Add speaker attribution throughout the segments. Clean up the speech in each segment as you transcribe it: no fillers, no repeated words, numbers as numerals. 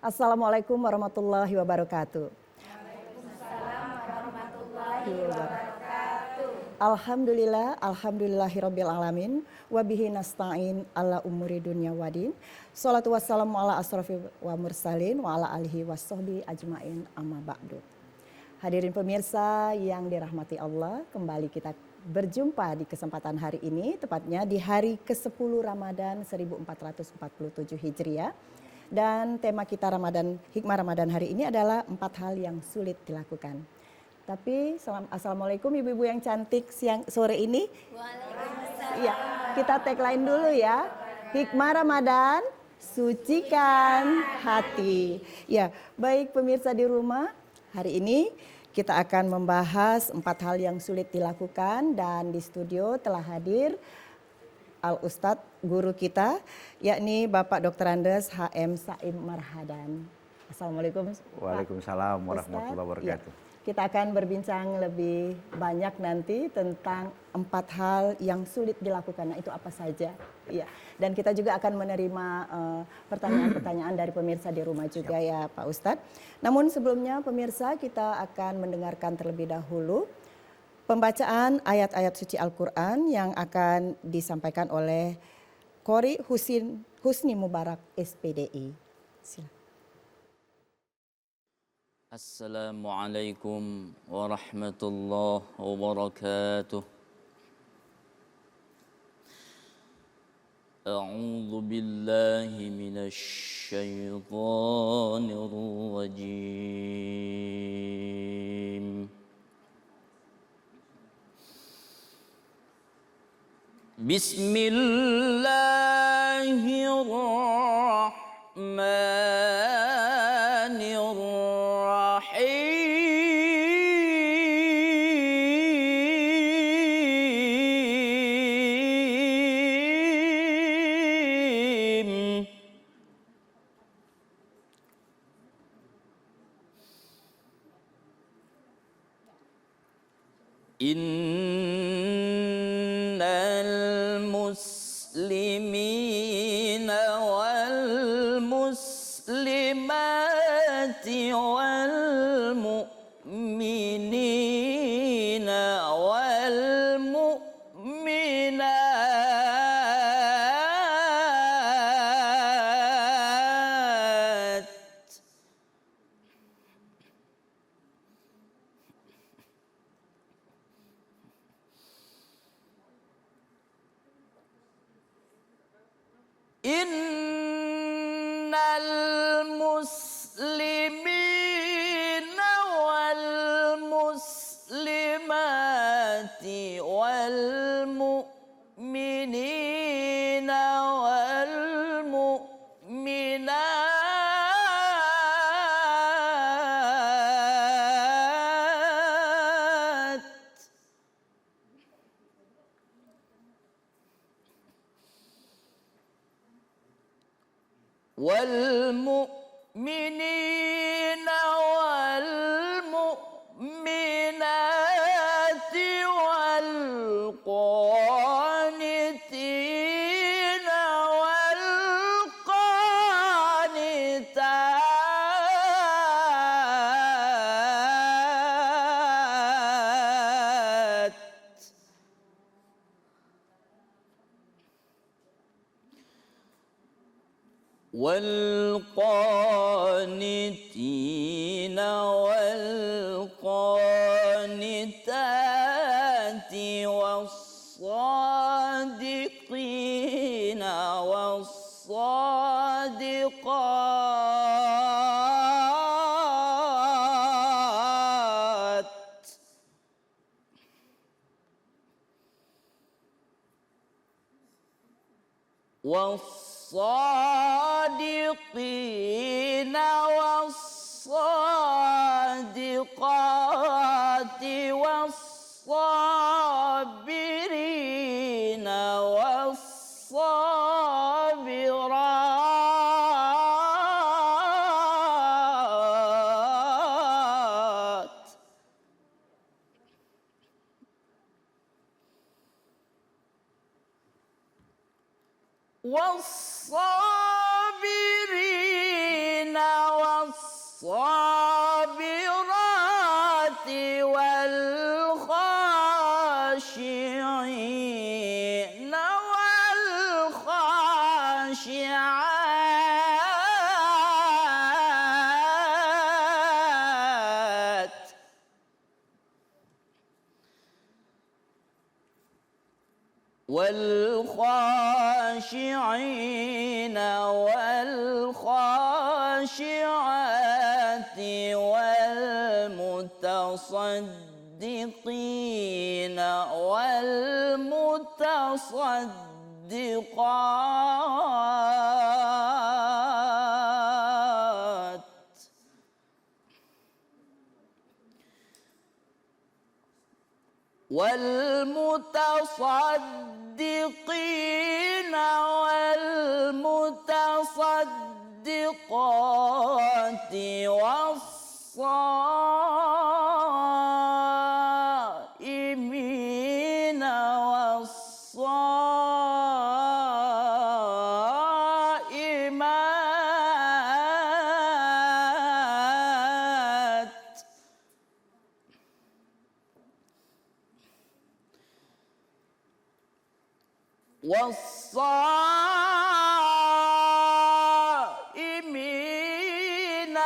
Speaker 1: Assalamualaikum warahmatullahi wabarakatuh.
Speaker 2: Waalaikumsalam warahmatullahi wabarakatuh.
Speaker 1: Alhamdulillahirabbil alamin wa bihi nasta'in ala umuri dunya wadin. Shalatu wassalamu ala asrofil wa mursalin wa ala alihi wassohbi ajmain amma ba'du. Hadirin pemirsa yang dirahmati Allah, kembali kita berjumpa di kesempatan hari ini, tepatnya di hari ke-10 Ramadan 1447 Hijriah. Dan tema kita Hikmah Ramadan hari ini adalah 4 hal yang sulit dilakukan. Tapi assalamualaikum ibu-ibu yang cantik sore ini.
Speaker 2: Waalaikumsalam.
Speaker 1: Ya, kita tagline dulu ya. Hikmah Ramadan, sucikan hati. Ya, baik pemirsa di rumah, hari ini kita akan membahas 4 hal yang sulit dilakukan, dan di studio telah hadir Al-Ustadz guru kita, yakni Bapak Dr. Andes HM Saim Marhadan. Assalamualaikum.
Speaker 3: Waalaikumsalam warahmatullahi wabarakatuh.
Speaker 1: Ya, kita akan berbincang lebih banyak nanti tentang 4 hal yang sulit dilakukan. Nah, itu apa saja? Ya. Dan kita juga akan menerima pertanyaan-pertanyaan dari pemirsa di rumah juga. Siap. Ya Pak Ustadz. Namun sebelumnya pemirsa, kita akan mendengarkan terlebih dahulu pembacaan ayat-ayat suci Al-Quran yang akan disampaikan oleh Qori Husni Mubarak SPDI. Silakan.
Speaker 4: Assalamualaikum warahmatullahi wabarakatuh. A'udzu billahi minasy syaithanir rajim. Bismillahirrahmanirrahim. Innal muslimina wal muslimati wal mu'minina wal mu'minat Innal muslimina wal muslimati wal mu'minina wal mu'minat والمؤمنين والمؤمنات والقانتين والقانتات والقانتين والقانتات والصادقين والصادقات والصادقين والصادقات والصابرين والصابرات والصابرين والخاشعين والخاشعات والمتصدقين والمتصدقات والمتصدقين والمتصدقات والصائمين والصائمات والصائمين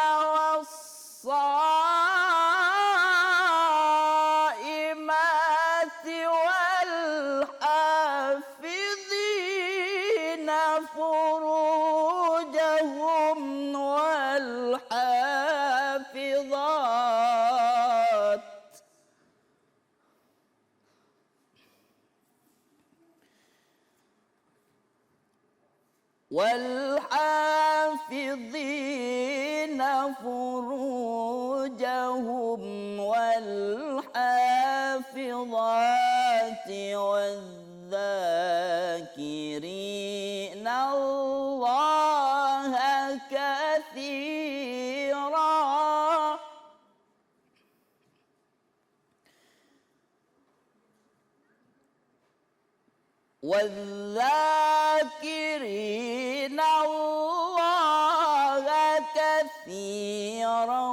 Speaker 4: والصائمات والحافظين فروجهم والحافظات والحافظين فروجهم والحافظات والذاكرين الله كثيرا والذاكرين الله كثيرا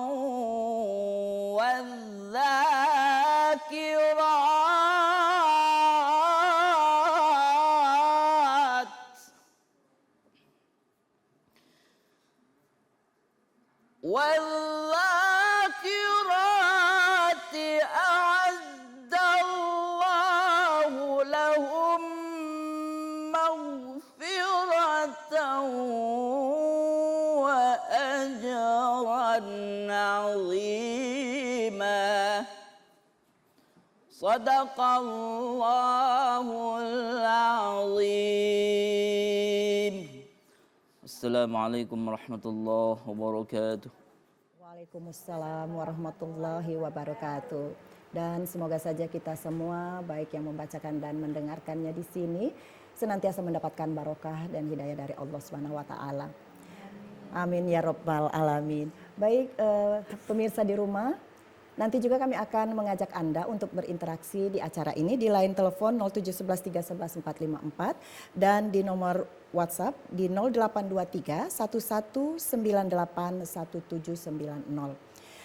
Speaker 4: والذاكرات والذاكرات أعد الله لهم مغفرة وأجرا عظيما صدق الله العظيم. Assalamualaikum warahmatullahi wabarakatuh.
Speaker 1: Waalaikumsalam warahmatullahi wabarakatuh. Dan semoga saja kita semua, baik yang membacakan dan mendengarkannya di sini, senantiasa mendapatkan barokah dan hidayah dari Allah Subhanahu wa taala. Amin ya rabbal alamin. Baik pemirsa di rumah, nanti juga kami akan mengajak Anda untuk berinteraksi di acara ini di line telepon 0711 311 454 dan di nomor WhatsApp di 0823 1198 1790.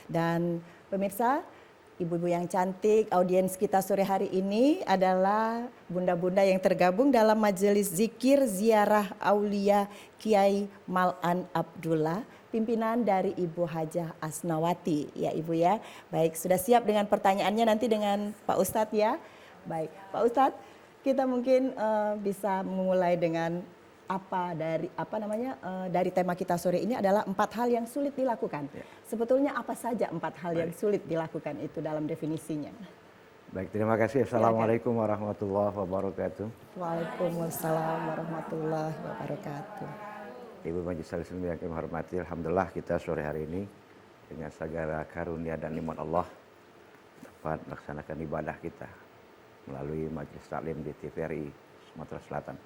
Speaker 1: Dan pemirsa, ibu-ibu yang cantik, audiens kita sore hari ini adalah bunda-bunda yang tergabung dalam majelis zikir ziarah aulia Kiai Mal'an Abdullah, pimpinan dari Ibu Hajah Asnawati, ya Ibu ya. Baik, sudah siap dengan pertanyaannya nanti dengan Pak Ustadz ya. Baik, Pak Ustadz, kita mungkin bisa memulai dengan dari tema kita sore ini adalah 4 hal yang sulit dilakukan. Ya. Sebetulnya apa saja 4 hal yang sulit dilakukan itu dalam definisinya?
Speaker 3: Baik, terima kasih. Assalamualaikum warahmatullahi wabarakatuh.
Speaker 1: Waalaikumsalam warahmatullahi wabarakatuh.
Speaker 3: Ibu Majelis Salim yang kami hormati, alhamdulillah kita sore hari ini dengan segala karunia dan nikmat Allah dapat melaksanakan ibadah kita melalui Majelis Taklim di TVRI Sumatera Selatan.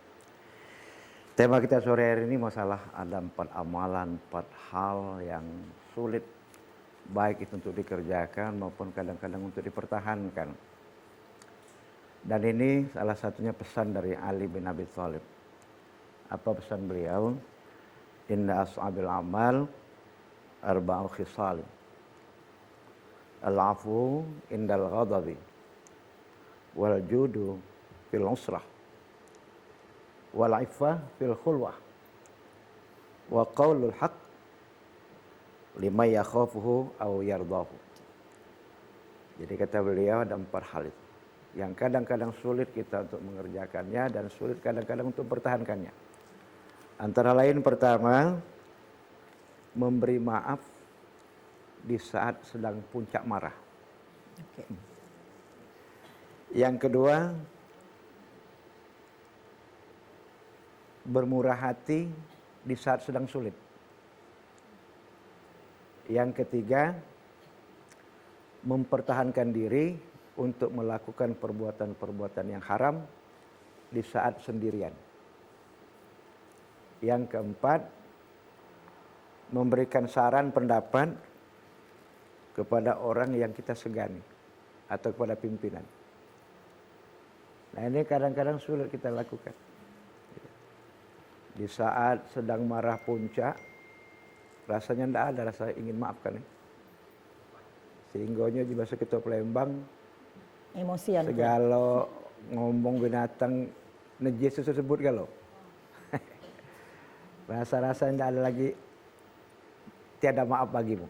Speaker 3: Tema kita sore hari ini masalah ada 4 amalan, 4 hal yang sulit baik itu untuk dikerjakan maupun kadang-kadang untuk dipertahankan. Dan ini salah satunya pesan dari Ali bin Abi Thalib. Apa pesan beliau? Inna as'abil amal arba'u khisal. Al-afu indal ghadabi wal judu fil usrah wal iffah fil khulwah wa qaulul haq lima yakhafuhu aw yardahu. Jadi kata beliau ada 4 hal itu yang kadang-kadang sulit kita untuk mengerjakannya dan sulit kadang-kadang untuk mempertahankannya. Antara lain pertama, memberi maaf di saat sedang puncak marah.
Speaker 1: Oke.
Speaker 3: Yang kedua, bermurah hati di saat sedang sulit. Yang ketiga, mempertahankan diri untuk melakukan perbuatan-perbuatan yang haram di saat sendirian. Yang keempat, memberikan saran pendapat kepada orang yang kita segani atau kepada pimpinan. Nah, ini kadang-kadang sulit kita lakukan. Di saat sedang marah puncak, rasanya tidak ada rasa ingin maafkan. Sehingga di bahasa kita Palembang,
Speaker 1: Emosian.
Speaker 3: segala ngomong binatang najis tersebut kalau. Rasa-rasa tidak ada lagi, tiada maaf bagimu.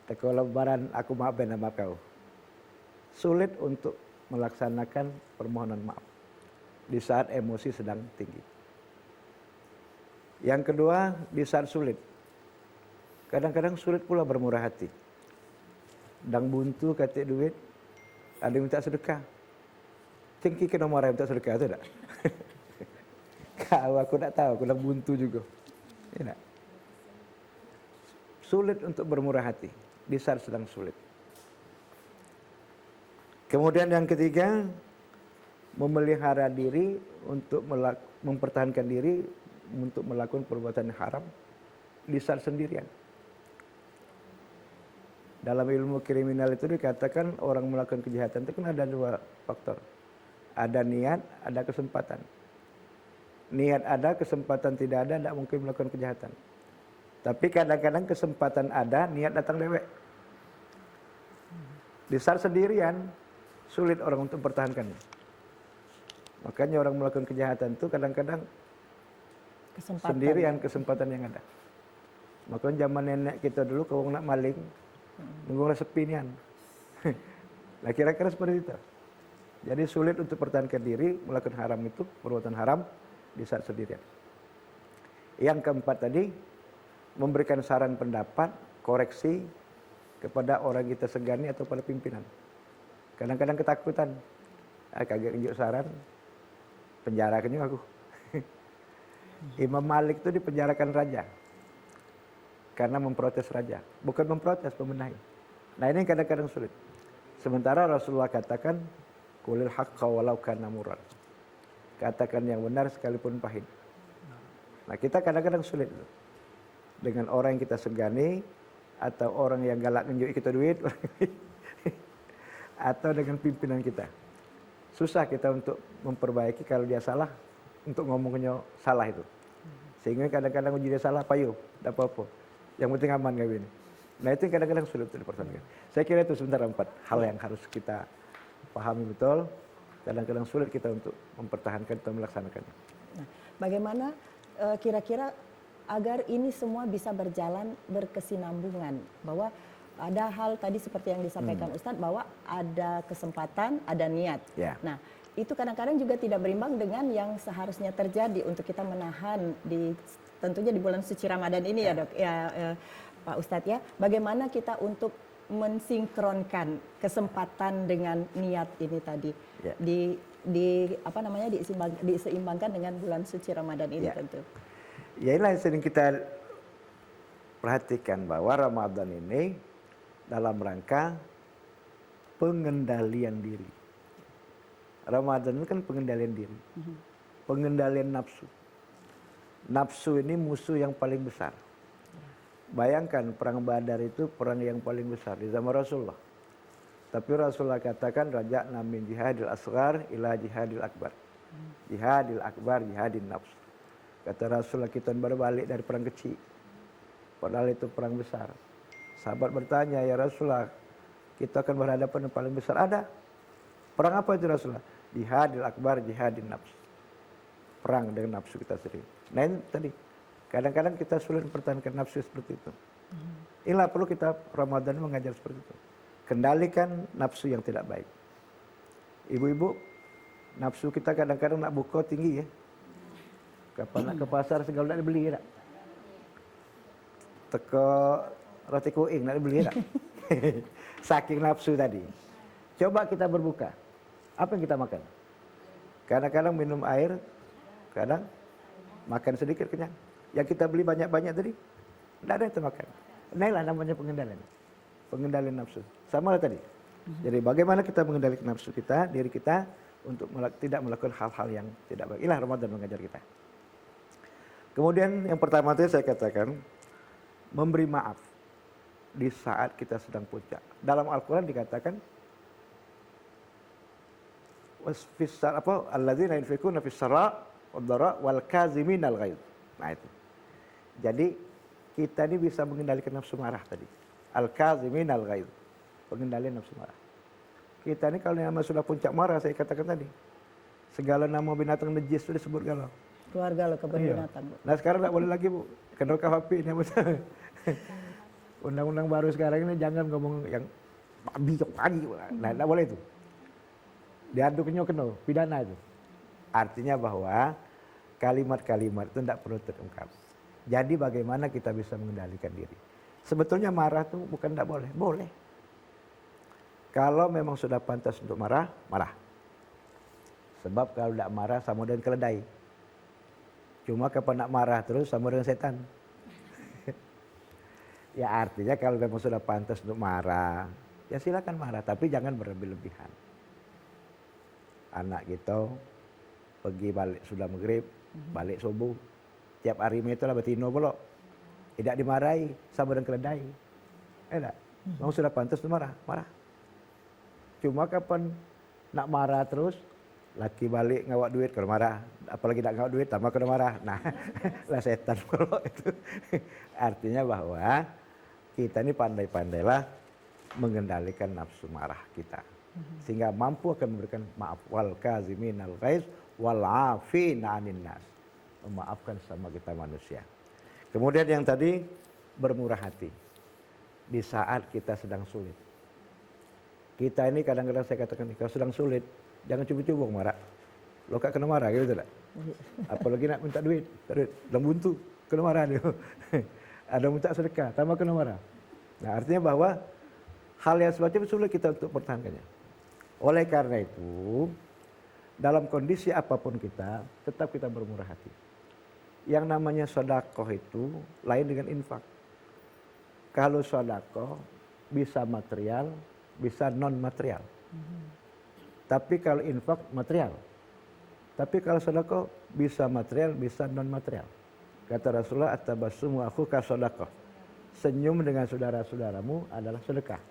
Speaker 3: Kalau lebaran aku maafin nama kau. Sulit untuk melaksanakan permohonan maaf di saat emosi sedang tinggi. Yang kedua, di saat sulit. Kadang-kadang sulit pula bermurah hati. Dang buntu katik duit, ada yang minta sedekah. Cengki ke nomor yang minta sedekah itu tak? Kau aku tak tahu, aku dah buntu juga. Ya tak? Sulit untuk bermurah hati di saat sedang sulit. Kemudian yang ketiga, memelihara diri untuk mempertahankan diri untuk melakukan perbuatan yang haram di saat sendirian. Dalam ilmu kriminal itu dikatakan orang melakukan kejahatan itu kan ada 2 faktor. Ada niat, ada kesempatan. Niat ada, kesempatan tidak ada, tidak mungkin melakukan kejahatan. Tapi kadang-kadang kesempatan ada, niat datang dewek. Di saat sendirian, sulit orang untuk mempertahankannya. Makanya orang melakukan kejahatan itu kadang-kadang sendirian kesempatan yang ada. Makanya zaman nenek kita dulu kalau nak maling, nunggu sepi nian. Nah kira-kira seperti itu. Jadi sulit untuk pertahankan diri melakukan haram itu, perbuatan haram di saat sendirian. Yang keempat tadi, memberikan saran pendapat, koreksi kepada orang kita segani atau pada pimpinan. Kadang-kadang ketakutan, kagak tunjuk saran, penjarakan juga aku. Imam Malik itu dipenjarakan raja karena memprotes raja, bukan memprotes pembenahi. Nah ini kadang-kadang sulit. Sementara Rasulullah katakan, qulil haqqa walau kana murran. Katakan yang benar sekalipun pahit. Nah kita kadang-kadang sulit dengan orang yang kita segani atau orang yang galak nunjuk kita duit atau dengan pimpinan kita. Susah kita untuk memperbaiki kalau dia salah, untuk ngomongnya salah itu. Sehingga kadang-kadang uji dia salah, payo, tidak apa-apa. Yang penting aman kayak gini. Nah itu kadang-kadang sulit untuk dipertahankan. Saya kira itu sebentar 4 hal yang harus kita pahami betul. Kadang-kadang sulit kita untuk mempertahankan atau melaksanakannya.
Speaker 1: Nah, bagaimana kira-kira agar ini semua bisa berjalan berkesinambungan, bahwa ada hal tadi seperti yang disampaikan Ustadz bahwa ada kesempatan, ada niat.
Speaker 3: Ya.
Speaker 1: Nah, itu kadang-kadang juga tidak berimbang dengan yang seharusnya terjadi untuk kita menahan tentunya di bulan suci Ramadan ini ya Dok, Pak Ustadz ya. Bagaimana kita untuk mensinkronkan kesempatan dengan niat ini tadi
Speaker 3: Ya.
Speaker 1: diseimbangkan dengan bulan suci Ramadan ini
Speaker 3: Ya.
Speaker 1: tentu.
Speaker 3: Ya inilah yang sering kita perhatikan bahwa Ramadan ini dalam rangka pengendalian diri. Ramadan itu kan pengendalian diri. Pengendalian nafsu. Nafsu ini musuh yang paling besar. Bayangkan perang Badar itu perang yang paling besar di zaman Rasulullah. Tapi Rasulullah katakan raja'na min jihadil asghar ila jihadil akbar. Jihadil akbar, jihadin nafs. Kata Rasulullah kita baru balik dari perang kecil. Padahal itu perang besar. Sahabat bertanya, ya Rasulullah, kita akan berhadapan dengan paling besar. Ada. Perang apa itu Rasulullah? Jihadil akbar, jihadin nafs. perang dengan nafsu kita sendiri. Nah ini tadi, kadang-kadang kita sulit mempertahankan nafsu seperti itu. Inilah perlu kita Ramadan mengajar seperti itu. Kendalikan nafsu yang tidak baik. Ibu-ibu, nafsu kita kadang-kadang nak buka tinggi ya. Kapan nak ke pasar segala nak dibeli tak? Teka roti kuing nak dibeli tak? Saking nafsu tadi. Coba kita berbuka. Apa yang kita makan? Kadang-kadang minum air, kadang makan sedikit kenyang. Yang kita beli banyak-banyak tadi, tidak ada yang termakan. Inilah namanya pengendalian. Pengendalian nafsu. Sama lah tadi. Jadi bagaimana kita mengendalikan nafsu kita, diri kita, untuk tidak melakukan hal-hal yang tidak baik. Inilah Ramadan mengajar kita. Kemudian yang pertama tadi saya katakan, memberi maaf di saat kita sedang puncak. Dalam Al-Quran dikatakan, alladzina yunfikuna fis sarra wad dharra wal kaziminal ghaidh. Nah itu. Jadi kita ini bisa mengendalikan nafsu marah tadi. Al-kaziminal ghaidh. Pengendalian nafsu marah. Kita ini kalau nama sudah puncak marah, saya katakan tadi, segala nama binatang najis itu disebut galau.
Speaker 1: Keluarga lo kebun binatang, Bu.
Speaker 3: Nah sekarang tidak boleh lagi, Bu. Kena KHP ini betul. Undang-undang baru sekarang ini jangan ngomong yang babi, pagi. Nah tidak boleh itu. Diaduknya kena, pidana itu. Artinya bahwa kalimat-kalimat itu tidak perlu terungkap. Jadi bagaimana kita bisa mengendalikan diri? Sebetulnya marah itu bukan tidak boleh, boleh. Kalau memang sudah pantas untuk marah, marah. Sebab kalau tidak marah sama dengan keledai. Cuma kapan nak marah terus sama dengan setan. Ya artinya kalau memang sudah pantas untuk marah, ya silakan marah, tapi jangan berlebih-lebihan. Anak kita pergi balik sudah maghrib, balik subuh, tiap hari itulah betino pula. Tidak dimarahi sama dengan keledai. Tak? Memang sudah pantas untuk marah, marah. Cuma kapan nak marah terus, laki balik ngawak duit kalau marah, apalagi nak ngawak duit tambah kena marah. Nah, lah setan pula itu. Artinya bahwa kita ini pandai-pandailah mengendalikan nafsu marah kita. Sehingga mampu akan memberikan maaf. Wal kaziminal ghaiz wal afina 'anil nas. Memaafkan sama kita manusia. Kemudian yang tadi bermurah hati di saat kita sedang sulit. Kita ini kadang-kadang saya katakan kalau sedang sulit, jangan cuba-cuba marah. Lo kak kena marah gitu tak? Apalagi nak minta duit, dalam buntu kena marah dia. Ada minta sedekah, tambah kena marah. Nah artinya bahwa hal yang semacam itu sulit kita untuk pertahankannya. Oleh karena itu, dalam kondisi apapun kita, tetap kita bermurah hati. Yang namanya sedekah itu lain dengan infak. Kalau sedekah bisa material, bisa non material. Tapi kalau infak material. Tapi kalau sedekah bisa material, bisa non material. Kata Rasulullah, at-tabassumu akhuka sedekah. Senyum dengan saudara-saudaramu adalah sedekah.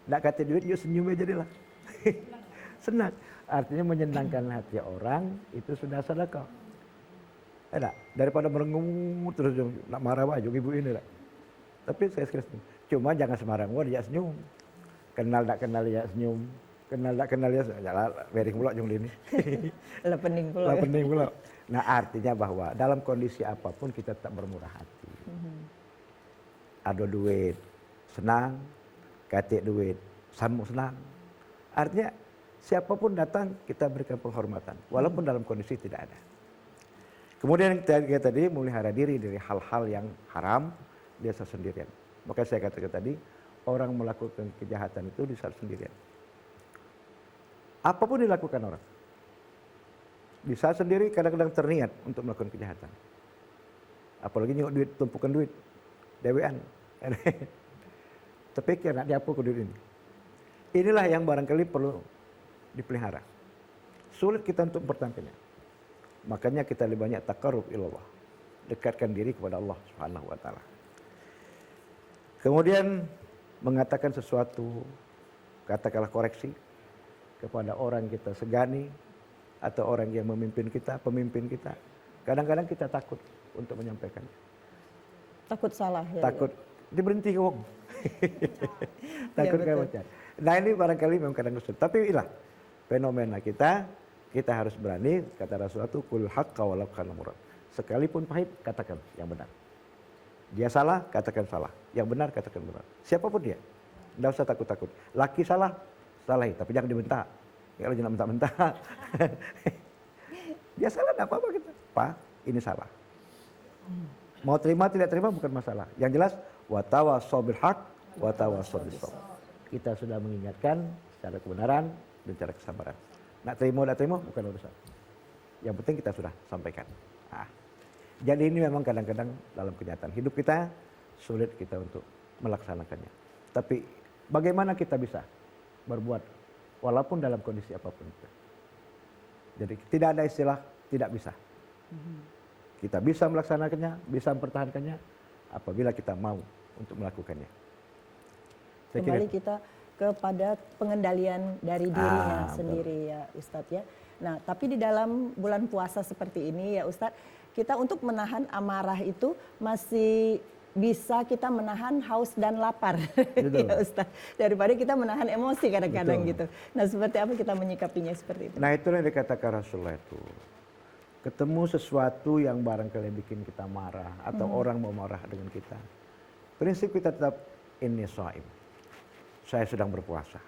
Speaker 3: Nak kata duit, yuk senyum aja jadilah. Senang. Artinya menyenangkan hati orang itu sudah sedekah. Daripada merengut terus nak marah aja ibu ini lah. Tapi saya sekali cuma jangan sembarang dia senyum. Kenal tak kenal ya senyum. Kenal tak kenal ya bering pula jung ini.
Speaker 1: Lah pening pula.
Speaker 3: Lah pening pula. Nah artinya bahwa dalam kondisi apapun kita tetap bermurah hati. Ada duit, senang. Katik duit, sambung senang. Artinya siapapun datang kita berikan penghormatan. Walaupun dalam kondisi tidak ada. Kemudian kita tadi melihara diri dari hal-hal yang haram biasa sendirian. Maka saya katakan tadi, orang melakukan kejahatan itu di saat sendirian. Apapun dilakukan orang. Di saat sendiri kadang-kadang terniat untuk melakukan kejahatan. Apalagi nyok duit, tumpukan duit. Dewean. Terpikir nak diapa ke duit ini. Inilah yang barangkali perlu dipelihara. Sulit kita untuk mempertahankannya. Makanya kita lebih banyak taqarrub ilallah. Dekatkan diri kepada Allah Subhanahu wa taala. Kemudian mengatakan sesuatu, katakanlah koreksi kepada orang kita segani atau orang yang memimpin kita, pemimpin kita. Kadang-kadang kita takut untuk menyampaikannya.
Speaker 1: Takut salah ya.
Speaker 3: Takut diberhenti wong. Takut
Speaker 1: Ya,
Speaker 3: kayak macam. Nah ini barangkali memang kadang sulit. Tapi inilah fenomena kita Kita harus berani, kata Rasulullah itu, kul haqqa walau kana murran. Sekalipun pahit, katakan yang benar. Dia salah, katakan salah. Yang benar, katakan benar. Siapapun dia. Tidak usah takut-takut. Laki salah, salahi. Tapi jangan dibentak. Kalau jangan bentak-bentak. Dia salah, tidak apa-apa kita. Pak, ini salah. Mau terima, tidak terima bukan masalah. Yang jelas, watawassaw bil haq, watawassaw bis sabr. Kita sudah mengingatkan secara kebenaran dan secara kesabaran. Nak terima, tidak terima bukan urusan. Yang penting kita sudah sampaikan. Nah, jadi ini memang kadang-kadang dalam kenyataan hidup kita sulit kita untuk melaksanakannya. Tapi bagaimana kita bisa berbuat walaupun dalam kondisi apapun itu. Jadi tidak ada istilah tidak bisa. Kita bisa melaksanakannya, bisa mempertahankannya apabila kita mau untuk melakukannya.
Speaker 1: Kembali kita kepada pengendalian dari dirinya sendiri ya Ustadz ya. Nah tapi di dalam bulan puasa seperti ini ya Ustadz, kita untuk menahan amarah itu masih bisa kita menahan haus dan lapar ya Ustadz. Daripada kita menahan emosi kadang-kadang gitu. Nah seperti apa kita menyikapinya seperti itu?
Speaker 3: Nah itulah yang dikatakan Rasulullah itu. Ketemu sesuatu yang barangkali bikin kita marah atau orang mau marah dengan kita. Prinsip kita tetap inni shaim. Saya sedang berpuasa.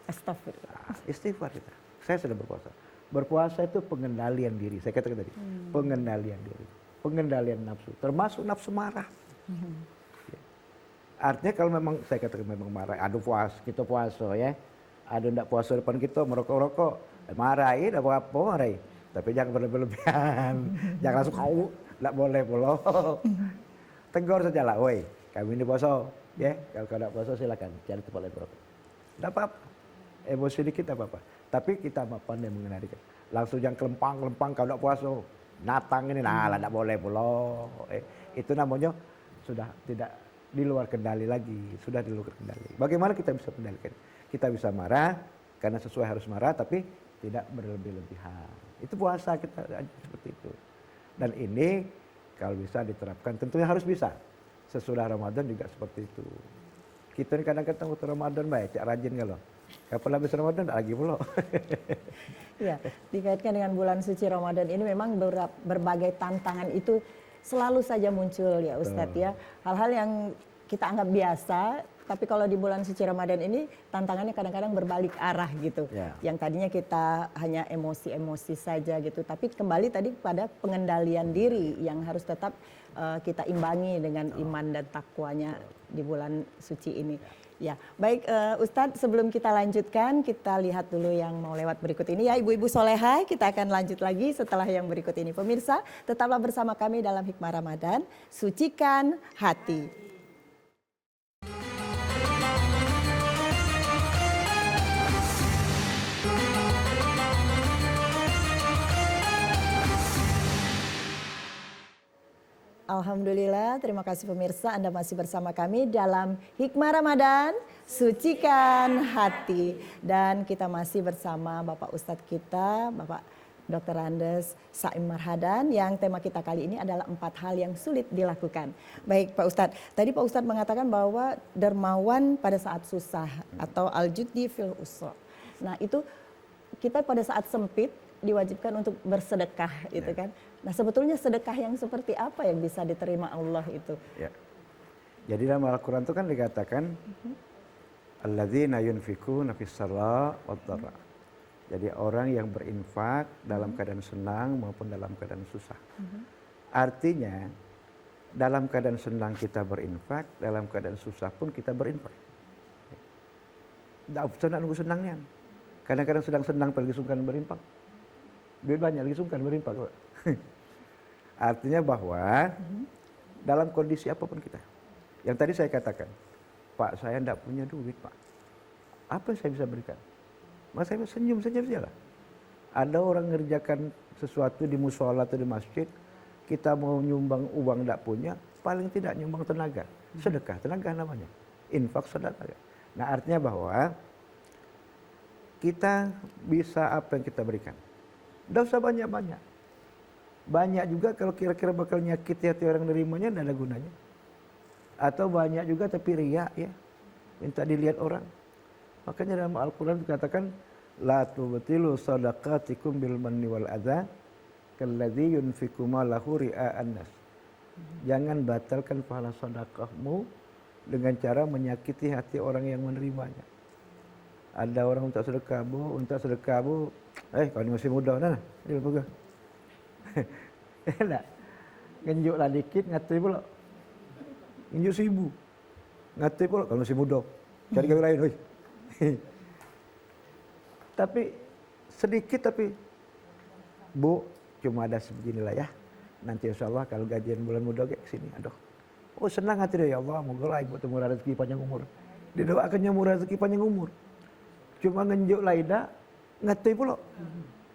Speaker 1: Astagfirullah.
Speaker 3: Istighfar kita. Saya sedang berpuasa. Berpuasa itu pengendalian diri. Saya katakan tadi, pengendalian diri, pengendalian nafsu, termasuk nafsu marah. Ya. Artinya kalau memang saya katakan memang marah, aduh kita puasa ya, aduh ndak puasa depan kita merokok-rokok, marahin apa-apa marahin. Tapi jangan berlebihan, jangan langsung kau, ndak boleh pula. Tegur saja lah, woi, kami ini puasa, ya. Kalau kau ndak puasa silakan cari tempat lain berokok. Ndak apa-apa, emosi dikit ndak apa-apa. Tapi kita pandai mengendalikan. Langsung jangan kelempang kau ndak puasa, natang ini, nah lah ndak boleh pula. Itu namanya sudah tidak di luar kendali lagi, sudah di luar kendali. Bagaimana kita bisa kendalikan? Kita bisa marah karena sesuai harus marah, tapi tidak berlebih-lebihan. Itu puasa kita seperti itu. Dan ini kalau bisa diterapkan, tentunya harus bisa. Sesudah Ramadan juga seperti itu. Kita ini kadang-kadang waktu Ramadan baik, cak rajin kalau. Kapan habis Ramadan tak lagi pula.
Speaker 1: Ya, dikaitkan dengan bulan suci Ramadan ini memang berbagai tantangan itu selalu saja muncul ya Ustadz ya. Hal-hal yang kita anggap biasa, tapi kalau di bulan suci Ramadan ini tantangannya kadang-kadang berbalik arah gitu.
Speaker 3: Ya.
Speaker 1: Yang tadinya kita hanya emosi-emosi saja gitu, tapi kembali tadi pada pengendalian diri yang harus tetap kita imbangi dengan iman dan takwanya di bulan suci ini. Ya, baik Ustadz, sebelum kita lanjutkan, kita lihat dulu yang mau lewat berikut ini ya Ibu-Ibu Solehah. Kita akan lanjut lagi setelah yang berikut ini. Pemirsa, tetaplah bersama kami dalam Hikmah Ramadan, sucikan hati. Alhamdulillah, terima kasih pemirsa, Anda masih bersama kami dalam Hikmah Ramadan, sucikan hati. Dan kita masih bersama Bapak Ustadz kita, Bapak Dr. Andes Saim Marhadan, yang tema kita kali ini adalah 4 hal yang sulit dilakukan. Baik Pak Ustadz, tadi Pak Ustadz mengatakan bahwa dermawan pada saat susah atau al-judi fil usra. Nah itu kita pada saat sempit diwajibkan untuk bersedekah itu kan. Nah sebetulnya sedekah yang seperti apa yang bisa diterima Allah itu?
Speaker 3: Ya. Jadi dalam Al-Quran itu kan dikatakan alladzina yunfikuna fis sarra wad dharra. Jadi orang yang berinfak dalam keadaan senang maupun dalam keadaan susah. Artinya dalam keadaan senang kita berinfak, dalam keadaan susah pun kita berinfak. Tidak usah nunggu senangnya. Kadang-kadang sedang senang pergi sungkan berinfak. Duit banyak lagi sungkan berinfak. Artinya bahwa dalam kondisi apapun kita. Yang tadi saya katakan, Pak saya tidak punya duit Pak. Apa yang saya bisa berikan? Mas saya senyum saja lah. Ada orang ngerjakan sesuatu di musola atau di masjid, kita mau nyumbang uang tidak punya, paling tidak nyumbang tenaga. Sedekah, tenaga namanya. Infak sedekah. Nah artinya bahwa kita bisa apa yang kita berikan. Tidak usah banyak-banyak. Banyak juga kalau kira-kira bakal nyakiti hati orang nerimanya, tidak ada gunanya. Atau banyak juga tapi riak ya. Minta dilihat orang. Makanya dalam Al-Quran dikatakan, la tubtilu shadaqatikum bil manni wal adza kalladzi yunfiqu malahu ria'an nas. Jangan batalkan pahala sedekahmu dengan cara menyakiti hati orang yang menerimanya. Ada orang minta sedekah, Bu, kau ini masih muda, nah, ini pegang. Enak. Ngenjuklah dikit, ngatui pula. Ngenjuk 1.000. Ngatui pula, kau masih muda. Cari kau lain, oi. Tapi sedikit, tapi Bu, cuma ada sebeginilah ya. Nanti insya Allah kalau gajian bulan muda ke sini, aduh. Oh senang hati dia, ya Allah, moga lah ibu murah rezeki panjang umur. Didoakannya murah rezeki panjang umur. Cuma ngenjuk laida, ngatui pula.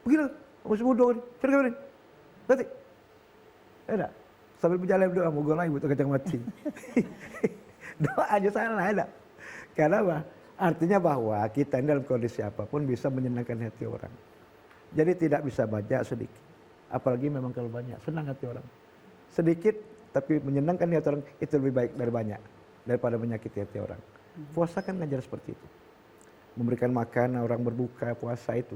Speaker 3: Begini, masih muda ni, cari kau ni. Nanti. Ada. Sambil berjalan berdoa, moga lah ibu kacang mati. Doa aja salah, ada. Karena apa? Artinya bahwa kita dalam kondisi apapun bisa menyenangkan hati orang. Jadi tidak bisa banyak sedikit. Apalagi memang kalau banyak, senang hati orang. Sedikit tapi menyenangkan hati orang itu lebih baik dari banyak. Daripada menyakiti hati orang. Puasa kan ngajar seperti itu. Memberikan makan orang berbuka puasa itu.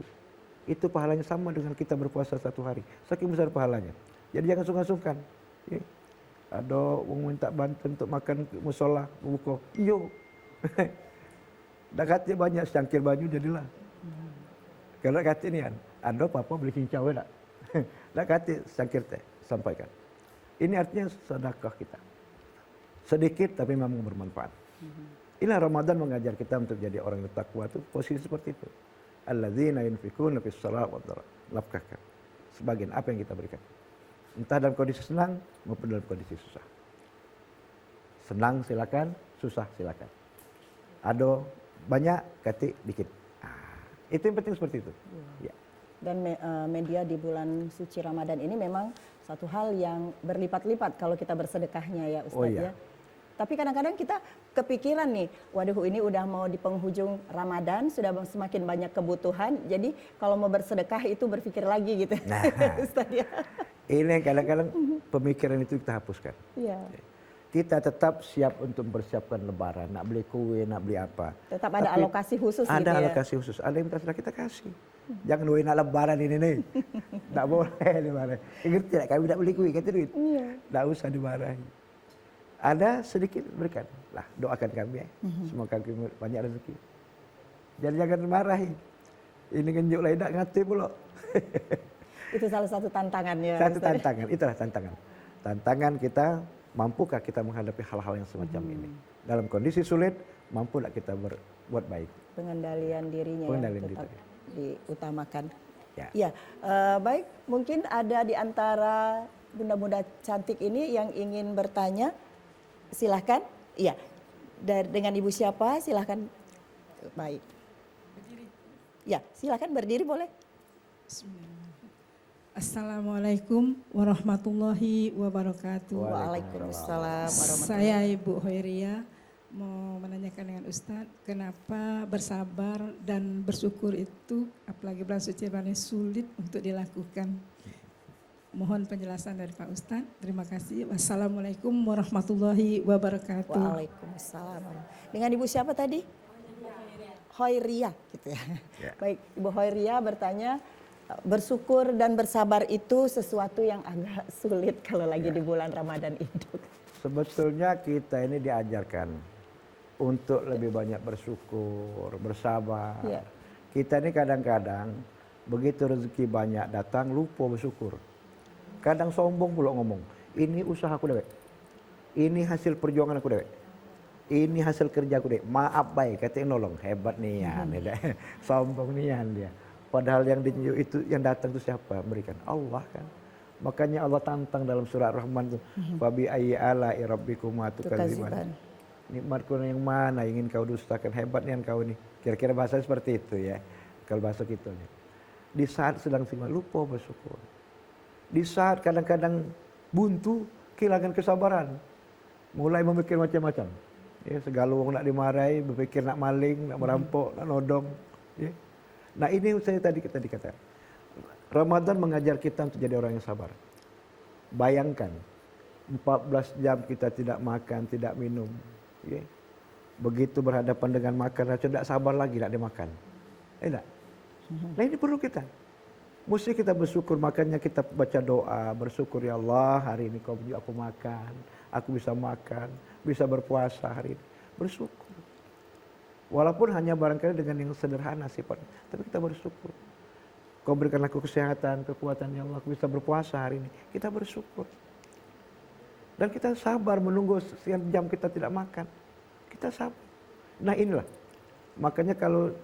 Speaker 3: Itu pahalanya sama dengan kita berpuasa 1 hari. Saking besar pahalanya. Jadi jangan sungkan-sungkan. Ya. Ada orang minta bantuan untuk makan musola, buka. Iyo. Dah kata banyak secangkir baju jadilah. Kalau kata ni kan, ada apa-apa beli cincau tak? Dah kata secangkir teh, sampaikan. Ini artinya sedekah kita. Sedikit tapi memang bermanfaat. Inilah Ramadan mengajar kita untuk jadi orang yang takwa itu posisi seperti itu. Alladzina yunfikuna fis salat wa dharra. Nafkahkan sebagian apa yang kita berikan. Entah dalam kondisi senang maupun dalam kondisi susah. Senang silakan, susah silakan. Ada banyak, kati dikit. Itu yang penting seperti itu. Ya.
Speaker 1: Dan media di bulan suci Ramadan ini memang satu hal yang berlipat-lipat kalau kita bersedekahnya ya Ustadz.
Speaker 3: Oh, iya.
Speaker 1: Ya. Tapi kadang-kadang kita kepikiran nih, waduh ini udah mau di penghujung Ramadan, sudah semakin banyak kebutuhan, jadi kalau mau bersedekah itu berpikir lagi gitu.
Speaker 3: Nah,
Speaker 1: Ustadz ya.
Speaker 3: Ini kadang-kadang pemikiran itu kita hapuskan.
Speaker 1: Iya.
Speaker 3: Kita tetap siap untuk mempersiapkan lebaran, nak beli kue, nak beli apa.
Speaker 1: Tetap ada alokasi khusus
Speaker 3: ada
Speaker 1: gitu ya.
Speaker 3: alokasi khusus, ada yang sudah kita kasih. Jangan doain nak lebaran ini nih. Tak boleh dimarahin. Ingat tidak, kami tak beli kue, kata duit.
Speaker 1: Iya.
Speaker 3: Tak usah dimarahin. Ada sedikit berikan. Lah doakan kami ya. Semoga kami banyak rezeki. Jadi jangan marahi. Ini ngenjuk lain tak ngati pula.
Speaker 1: Itu salah satu tantangannya.
Speaker 3: Satu
Speaker 1: Ustadz.
Speaker 3: tantangan, itulah tantangan. Tantangan kita, mampukah kita menghadapi hal-hal yang semacam ini. Dalam kondisi sulit, mampu tak kita berbuat baik.
Speaker 1: Pengendalian dirinya
Speaker 3: Pengendalian
Speaker 1: yang tetap
Speaker 3: diri.
Speaker 1: diutamakan.
Speaker 3: Ya.
Speaker 1: Ya, baik. Mungkin ada di antara bunda-bunda cantik ini yang ingin bertanya. Silahkan. Iya. Dengan ibu siapa? Silahkan. Baik.
Speaker 5: Berdiri.
Speaker 1: Ya, silahkan berdiri boleh.
Speaker 5: Assalamualaikum warahmatullahi wabarakatuh.
Speaker 1: Waalaikumsalam warahmatullahi.
Speaker 5: Saya Ibu Hoiria mau menanyakan dengan Ustadz, kenapa bersabar dan bersyukur itu apalagi bulan suci Ramadan sulit untuk dilakukan? Mohon penjelasan dari Pak Ustadz. Terima kasih. Wassalamualaikum warahmatullahi wabarakatuh.
Speaker 1: Waalaikumsalam. Dengan ibu siapa tadi? Hoiria gitu ya.
Speaker 3: Ya.
Speaker 1: Baik, Ibu Hoiria bertanya, bersyukur dan bersabar itu sesuatu yang agak sulit kalau lagi di bulan Ramadan itu.
Speaker 3: Sebetulnya kita ini diajarkan untuk lebih banyak bersyukur, bersabar.
Speaker 1: Ya.
Speaker 3: Kita ini kadang-kadang begitu rezeki banyak datang lupa bersyukur. Kadang sombong pula ngomong, ini usaha aku dewek. Ini hasil perjuangan aku dewek. Ini hasil kerja aku dewek. Maaf baik, kata yang nolong. Hebat nian. Sombong nian dia. Padahal yang ditunjuk itu yang datang itu siapa? Memberikan Allah kan. Makanya Allah tantang dalam surah Rahman itu, "Fabi ayyi ala'i rabbikuma tukadziban." Nikmatku yang mana ingin kau dustakan? Hebat nih kau ini. Kira-kira bahasa seperti itu ya. Kalau bahasa kita nih. Di saat sedang sibuk lupa bersyukur. Di saat kadang-kadang buntu, kehilangan kesabaran. Mulai memikir macam-macam. Ya, segala orang nak dimarahi, berpikir nak maling, nak merampok, nak nodong. Ya. Nah ini saya tadi kata. Ramadan mengajar kita untuk jadi orang yang sabar. Bayangkan, 14 jam kita tidak makan, tidak minum. Ya. Begitu berhadapan dengan makan, tidak sabar lagi nak dimakan. Tidak. Nah ini perlu kita. Mesti kita bersyukur, makanya kita baca doa, bersyukur ya Allah hari ini kau beri aku makan, aku bisa makan, bisa berpuasa hari ini. Bersyukur. Walaupun hanya barangkali dengan yang sederhana sifatnya, tapi kita bersyukur. Kau berikan aku kesehatan, kekuatan ya Allah, aku bisa berpuasa hari ini. Kita bersyukur. Dan kita sabar menunggu sekian jam kita tidak makan. Kita sabar. Nah inilah, makanya kalau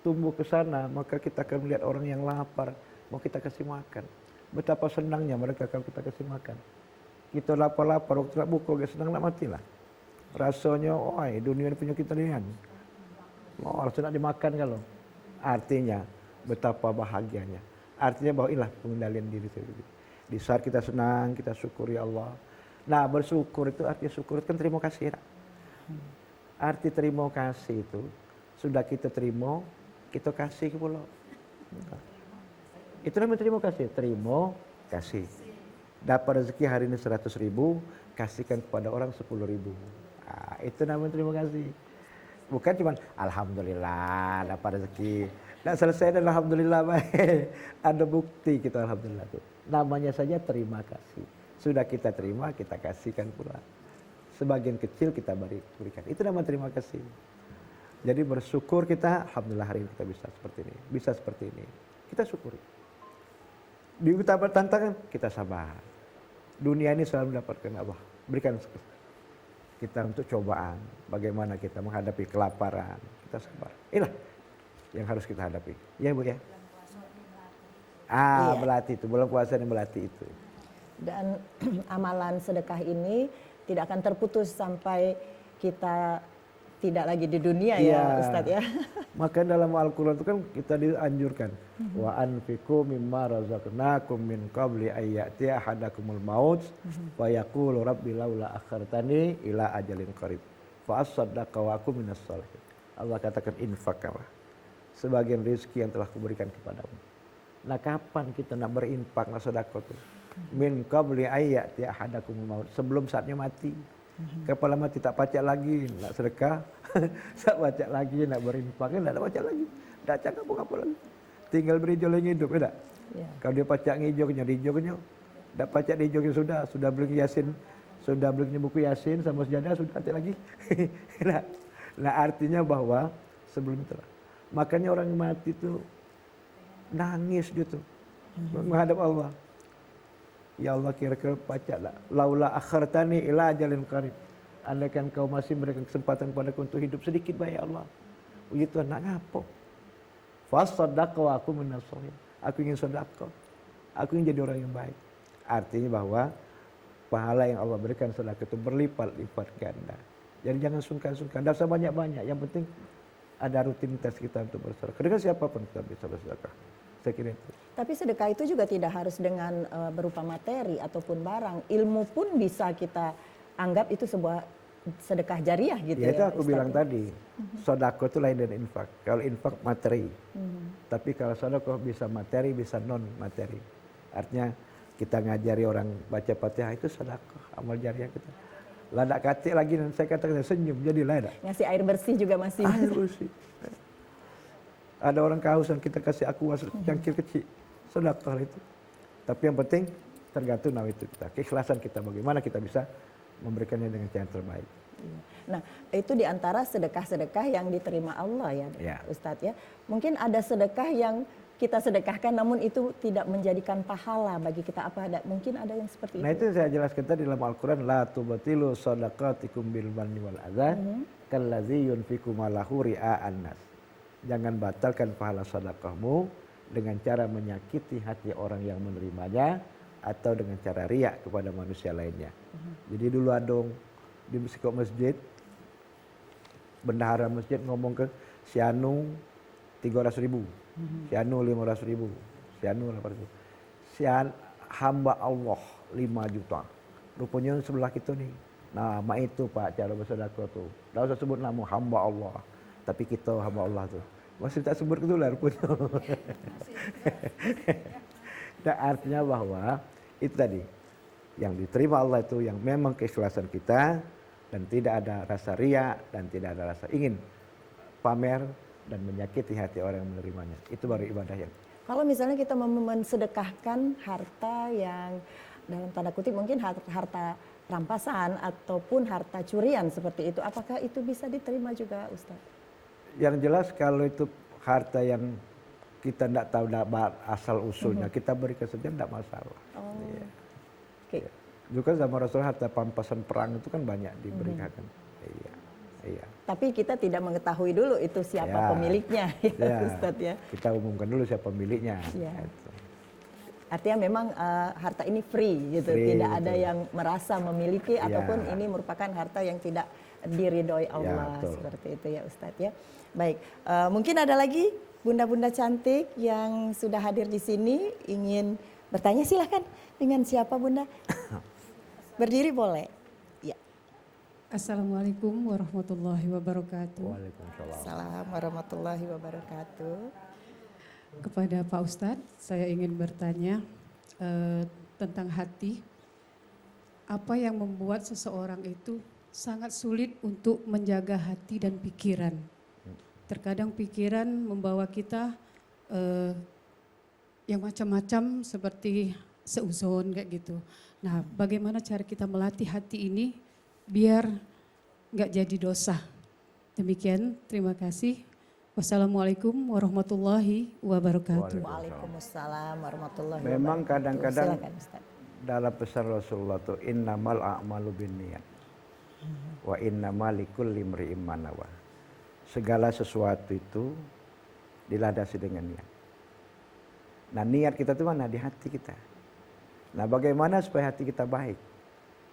Speaker 3: tumbuh ke sana, maka kita akan melihat orang yang lapar, mau kita kasih makan. Betapa senangnya mereka kalau kita kasih makan. Kita lapar-lapar, waktu nak buka, gak senang nak matilah. Rasanya, oi dunia ini punya kita lihat. Oh, harus nak dimakan kalau. Artinya, betapa bahagianya. Artinya bahwa inilah pengendalian diri sendiri. Di saat kita senang, kita syukuri Allah. Nah bersyukur itu artinya syukur itu kan terima kasih. Arti terima kasih itu, sudah kita terima, kita kasih pula. Itu namanya terima kasih. Terima kasih. Dapat rezeki hari ini 100.000, kasihkan kepada orang 10.000. Nah, itu namanya terima kasih. Bukan cuma alhamdulillah dapat rezeki. Tidak selesai dan alhamdulillah baik. Ada bukti kita alhamdulillah itu. Namanya saja terima kasih. Sudah kita terima, kita kasihkan pula. Sebagian kecil kita berikan. Itu namanya terima kasih. Jadi bersyukur kita, alhamdulillah hari ini kita bisa seperti ini. Bisa seperti ini. Kita syukuri. Di utama tantangan, kita sabar. Dunia ini selalu mendapatkan Allah. Berikan kita untuk cobaan. Bagaimana kita menghadapi kelaparan. Kita sabar. Inilah yang harus kita hadapi. Ya Bu ya?
Speaker 1: Iya.
Speaker 3: Belati itu. Bulan puasa dan belati itu.
Speaker 1: Dan amalan sedekah ini tidak akan terputus sampai kita tidak lagi di dunia ya Ustadz ya.
Speaker 3: Maka dalam Al-Quran itu kan kita dianjurkan. Wa anfiqu mimma razaqnakum min qabli ayyati ahadakumul maut wa yaqulu rabbi laula akhartani ila ajalin qarib fa asaddaqa wa akum minas shalihin. Allah katakan infaklah sebagian rezeki yang telah kuberikan kepadamu. Nah kapan kita nak berinfak, nak sedekah itu? Min qabli ayyati ahadakumul maut, sebelum saatnya mati. Kepala mati tak pacak lagi nak sedekah, tak pacak lagi nak berinfak, tak ada pacak lagi. Tak cakap apa lagi. Tinggal beri joleng hidup, tidak?
Speaker 1: Ya.
Speaker 3: Kalau dia pacak ngijoknya, dijoknya. Tak pacak dijoknya sudah beli Yasin, sudah beli buku Yasin sama sejadah sudah tak lagi. Nah artinya bahwa sebelum itu lah. Makanya orang mati itu nangis dia tuh menghadap Allah. Ya Allah kira-kira pacaklah. Laula akhartani ila ajalin qarib. Andaikan kau masih memberikan kesempatan padaku untuk hidup sedikit baik ya Allah. Oh itu nak ngapo? Fasaddaqa wa aku minas shalihin. Aku ingin sedekah. Aku ingin jadi orang yang baik. Artinya bahwa pahala yang Allah berikan sedekah itu berlipat-lipat ganda. Jadi jangan sungkan-sungkan. Tidak usah banyak-banyak. Yang penting ada rutinitas kita untuk bersedekah. Dengan siapapun kita bisa bersedekah. Saya kira itu.
Speaker 1: Tapi sedekah itu juga tidak harus dengan berupa materi ataupun barang. Ilmu pun bisa kita anggap itu sebuah sedekah jariah gitu ya.
Speaker 3: Ya itu aku
Speaker 1: Ustaz,
Speaker 3: bilang
Speaker 1: ya?
Speaker 3: tadi. Sedekah itu lain dari infak. Kalau infak materi. Tapi kalau sedekah bisa materi, bisa non materi. Artinya kita ngajari orang baca Fatihah itu sedekah, amal jariah kita. Ladak katik lagi dan saya katakan senyum jadi ladak.
Speaker 1: Ngasih air bersih juga masih.
Speaker 3: Air bersih. Ada orang kehausan kita kasih aqua cangkir kecil. Sedekah itu. Tapi yang penting tergantung nama itu kita. Keikhlasan kita bagaimana kita bisa memberikannya dengan cara yang terbaik.
Speaker 1: Nah, itu diantara sedekah-sedekah yang diterima Allah ya,
Speaker 3: Ya.
Speaker 1: Ustadz ya. Mungkin ada sedekah yang kita sedekahkan namun itu tidak menjadikan pahala bagi kita. Mungkin ada yang seperti
Speaker 3: Nah
Speaker 1: itu?
Speaker 3: itu saya jelaskan tadi dalam Al-Quran. La tubatilu shadaqatikum bil manni wal adha kallazi yunfiku malahu ria'an nas. Jangan batalkan pahala sedekahmu dengan cara menyakiti hati orang yang menerimanya atau dengan cara riak kepada manusia lainnya. Jadi dulu adong di psikop masjid, bendahara masjid ngomong ke si Anu 300.000, si Anu 500.000, si Anu 800.000, si hamba Allah 5 juta. Rupanya sebelah kita nih. Nah, mak itu Pak cara bersedekah tuh. Tidak usah sebut nama hamba Allah. Tapi kita hamba Allah tu. Masih tak sebut itu lah rupanya. Dan artinya bahwa itu tadi. Yang diterima Allah itu yang memang keikhlasan kita. Dan tidak ada rasa riya dan tidak ada rasa ingin pamer. dan menyakiti hati orang yang menerimanya. Itu baru ibadah yang.
Speaker 1: Kalau misalnya kita mensedekahkan harta yang dalam tanda kutip mungkin harta rampasan ataupun harta curian seperti itu, apakah itu bisa diterima juga Ustaz?
Speaker 3: Yang jelas kalau itu harta yang kita tidak tahu asal usulnya, kita berikan saja tidak masalah. Iya.
Speaker 1: Oke.
Speaker 3: Juga zaman Rasul harta pampasan perang itu kan banyak diberikan. Iya. Iya.
Speaker 1: Tapi kita tidak mengetahui dulu itu siapa pemiliknya, ya Ustadz ya.
Speaker 3: Kita umumkan dulu siapa pemiliknya.
Speaker 1: Ya.
Speaker 3: Gitu.
Speaker 1: Artinya memang harta ini free gitu, tidak ada yang merasa memiliki ataupun ini merupakan harta yang tidak diridhoi Allah seperti itu ya Ustadz ya. Baik, mungkin ada lagi bunda-bunda cantik yang sudah hadir di sini ingin bertanya, silahkan. Dengan siapa Bunda? Berdiri boleh.
Speaker 5: Assalamualaikum warahmatullahi wabarakatuh.
Speaker 3: Waalaikumsalam.
Speaker 1: Assalamualaikum warahmatullahi wabarakatuh.
Speaker 5: Kepada Pak Ustadz, saya ingin bertanya tentang hati. Apa yang membuat seseorang itu sangat sulit untuk menjaga hati dan pikiran? Terkadang pikiran membawa kita yang macam-macam seperti seuzon kayak gitu. Nah, bagaimana cara kita melatih hati ini biar nggak jadi dosa? Demikian, terima kasih. Wassalamualaikum warahmatullahi wabarakatuh.
Speaker 1: Waalaikumsalam warahmatullahi wabarakatuh.
Speaker 3: Memang kadang-kadang
Speaker 1: Silakan, Ustaz.
Speaker 3: dalam pesan Rasulullah itu innamal a'malu binniyat wa innamal likulli imri'in ma nawa. Segala sesuatu itu dilandasi dengan niat. Nah, niat kita itu mana? Di hati kita. Nah, bagaimana supaya hati kita baik?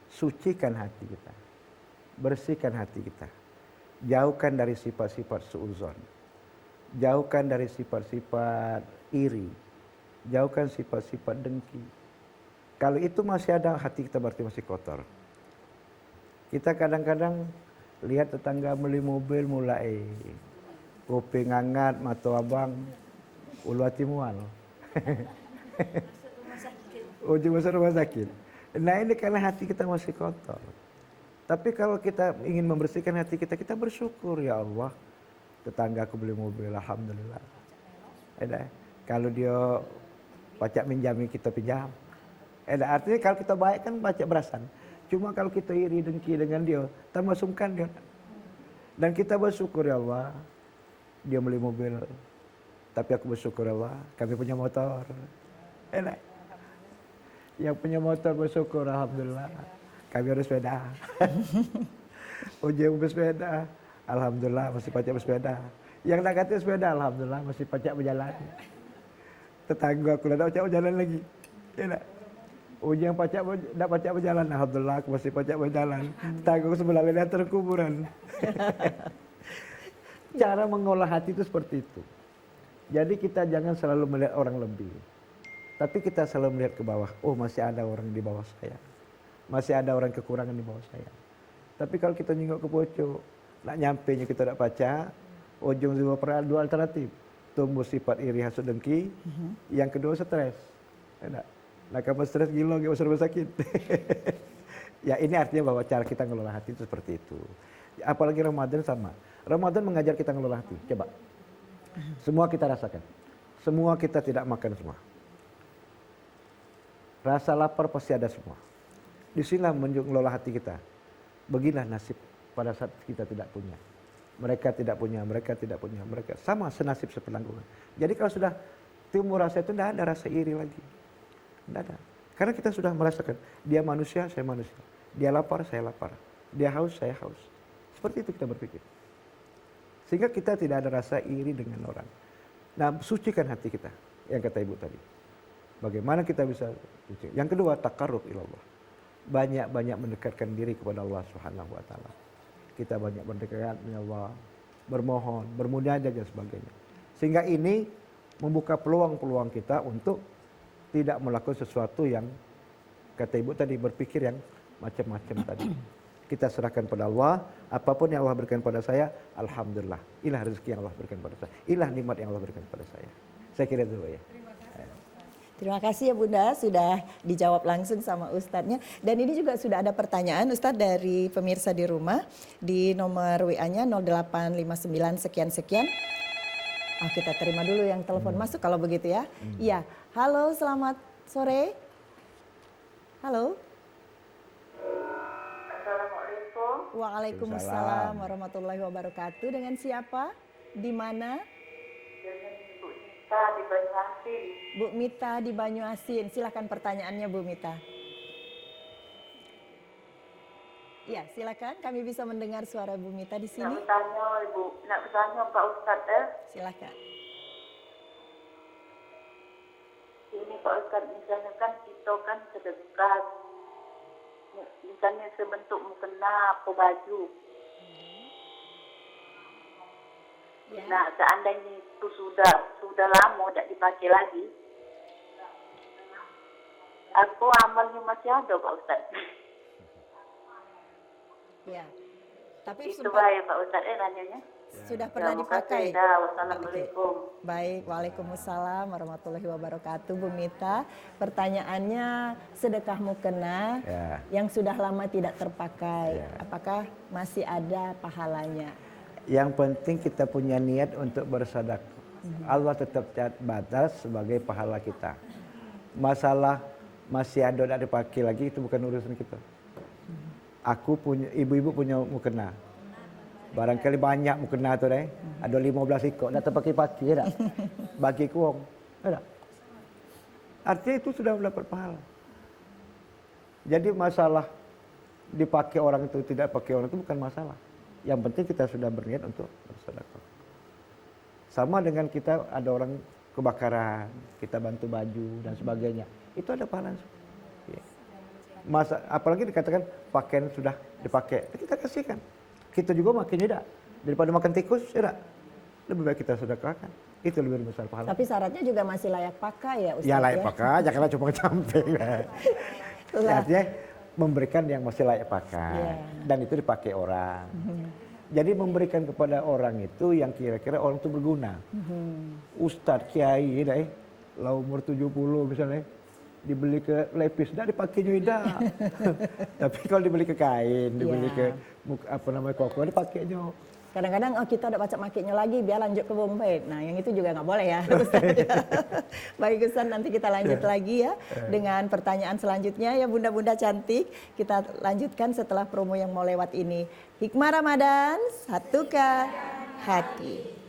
Speaker 3: Sucikan hati kita. Bersihkan hati kita. Jauhkan dari sifat-sifat suuzon. Jauhkan dari sifat-sifat iri. Jauhkan sifat-sifat dengki. Kalau itu masih ada, hati kita berarti masih kotor. Kita kadang-kadang lihat tetangga beli mobil mulai kuping hangat, mata abang, ulu hati mual. Ujung masuk rumah sakit. Nah, ini karena hati kita masih kotor. Tapi kalau kita ingin membersihkan hati kita, kita bersyukur, ya Allah, tetanggaku beli mobil, alhamdulillah. Kalau dia pacak minjami, kita pinjam. Artinya kalau kita baik kan pacak berasan. Cuma kalau kita iri dengki dengan dia, tambah sungkan dia. Dan kita bersyukur, ya Allah, dia beli mobil. Tapi aku bersyukur, ya Allah, kami punya motor. Yang punya motor bersyukur, alhamdulillah. Kami harus sepeda. Ujung bersepeda, alhamdulillah masih pacak bersepeda. Yang nak kata sepeda, alhamdulillah masih pacak berjalan. Tetangga aku dah pacak berjalan lagi. Ujung pacak dah pacak berjalan, alhamdulillah aku masih pacak berjalan. Tetangga aku sebelah beda terkuburan. Cara mengolah hati itu seperti itu. Jadi kita jangan selalu melihat orang lebih. Tapi kita selalu melihat ke bawah. Oh, masih ada orang di bawah saya. Masih ada orang kekurangan di bawah saya. Tapi kalau kita nyingok ke pojok, nak nyampe nya kita tak baca, ujung dua alternatif. Tumbuh sifat iri, hasut, dengki. Yang kedua stres. Nah, kalau stres gila, gak usah rumah sakit. Ya, ini artinya bahwa cara kita ngelola hati itu seperti itu. Apalagi Ramadan sama. Ramadan mengajar kita ngelola hati. Coba. Semua kita rasakan. Semua kita tidak makan semua. Rasa lapar pasti ada semua. Disinilah mengelola hati kita. Beginilah nasib pada saat kita tidak punya. Mereka tidak punya, mereka tidak punya, mereka sama senasib sepenanggungan. Jadi kalau sudah timbul rasa itu tidak ada rasa iri lagi. Tidak ada. Karena kita sudah merasakan, dia manusia, saya manusia. Dia lapar, saya lapar. Dia haus, saya haus. Seperti itu kita berpikir. Sehingga kita tidak ada rasa iri dengan orang. Nah, sucikan hati kita, yang kata Ibu tadi. Bagaimana kita bisa suci? Yang kedua, taqarrub ilallah. Banyak-banyak mendekatkan diri kepada Allah Subhanahu wa taala. Kita banyak berdekat dengan Allah, bermohon, bermunajat dan sebagainya. Sehingga ini membuka peluang-peluang kita untuk tidak melakukan sesuatu yang kata Ibu tadi, berpikir yang macam-macam tadi. Kita serahkan pada Allah, apapun yang Allah berikan pada saya, alhamdulillah. Inilah rezeki yang Allah berikan pada saya. Inilah nikmat yang Allah berikan pada saya. Saya kira dulu ya.
Speaker 1: Terima kasih ya Bunda, sudah dijawab langsung sama Ustadznya. Dan ini juga sudah ada pertanyaan Ustadz dari pemirsa di rumah di nomor WA-nya 0859 sekian-sekian. Oh, kita terima dulu yang telepon masuk kalau begitu ya. Iya, halo selamat sore. Halo.
Speaker 2: Assalamualaikum.
Speaker 1: Waalaikumsalam warahmatullahi wabarakatuh. Dengan siapa? Di mana?
Speaker 2: Dengan Ibu Nita di Banyuasin.
Speaker 1: Bu Mita di Banyuasin. Silakan pertanyaannya Bu Mita. Ya, silakan. Kami bisa mendengar suara Bu Mita di sini.
Speaker 2: Nak bertanya Ibu, nak bertanya Pak Ustadz
Speaker 1: Silakan.
Speaker 2: Ini Pak Ustadz, misalnya kan kita kan sedekah, misalnya sebentuk mukena apa baju.
Speaker 1: Ya.
Speaker 2: Nah, seandainya itu sudah lama tidak dipakai lagi, aku amalnya masih ada Pak Ustadz.
Speaker 1: Ya. Tapi
Speaker 2: Itu baik Pak Ustadz nanyanya.
Speaker 1: sudah pernah dipakai.
Speaker 2: Wassalamualaikum.
Speaker 1: Baik, waalaikumsalam warahmatullahi wabarakatuh Bu Mita. Pertanyaannya, sedekah mukena
Speaker 3: Ya.
Speaker 1: yang sudah lama tidak terpakai,
Speaker 3: Ya.
Speaker 1: apakah masih ada pahalanya?
Speaker 3: Yang penting kita punya niat untuk bersedekah. Allah tetap batas sebagai pahala kita. Masalah masih ada tidak dipakai lagi itu bukan urusan kita. Aku punya, ibu-ibu punya mukena. Barangkali banyak mukena tu deh. Ada 15 ekor, dah terpakai-pakai dah. Bagi kuong. Ada. Artinya itu sudah mendapat pahala. Jadi masalah dipakai orang itu tidak pakai orang itu bukan masalah. Yang penting kita sudah berniat untuk bersedekah. Sama dengan kita ada orang kebakaran, kita bantu baju dan sebagainya. Itu ada pahala. Ya. Apalagi dikatakan pakaian sudah dipakai, kita kasihkan. Kita juga makin tidak. Daripada makan tikus, tidak. Lebih baik kita sedekahkan. Itu lebih besar pahala.
Speaker 1: Tapi syaratnya juga masih layak pakai ya Ustaz
Speaker 3: Ya layak pakai, janganlah cuma camping. Artinya memberikan yang masih layak pakai.
Speaker 1: Yeah.
Speaker 3: Dan itu dipakai orang. Jadi memberikan kepada orang itu yang kira-kira orang itu berguna. Ustadz, kiai, lah umur 70 misalnya, dibeli ke lepis, dah dipakai juga. Tapi kalau dibeli ke kain, dibeli ke koko, dipakai juga.
Speaker 1: Kadang-kadang kita udah baca makainya lagi, biar lanjut ke Bombay. Nah yang itu juga nggak boleh ya Ustaz. Baik Ustaz, nanti kita lanjut lagi ya dengan pertanyaan selanjutnya ya bunda-bunda cantik. Kita lanjutkan setelah promo yang mau lewat ini. Hikmah Ramadan, satukah hati.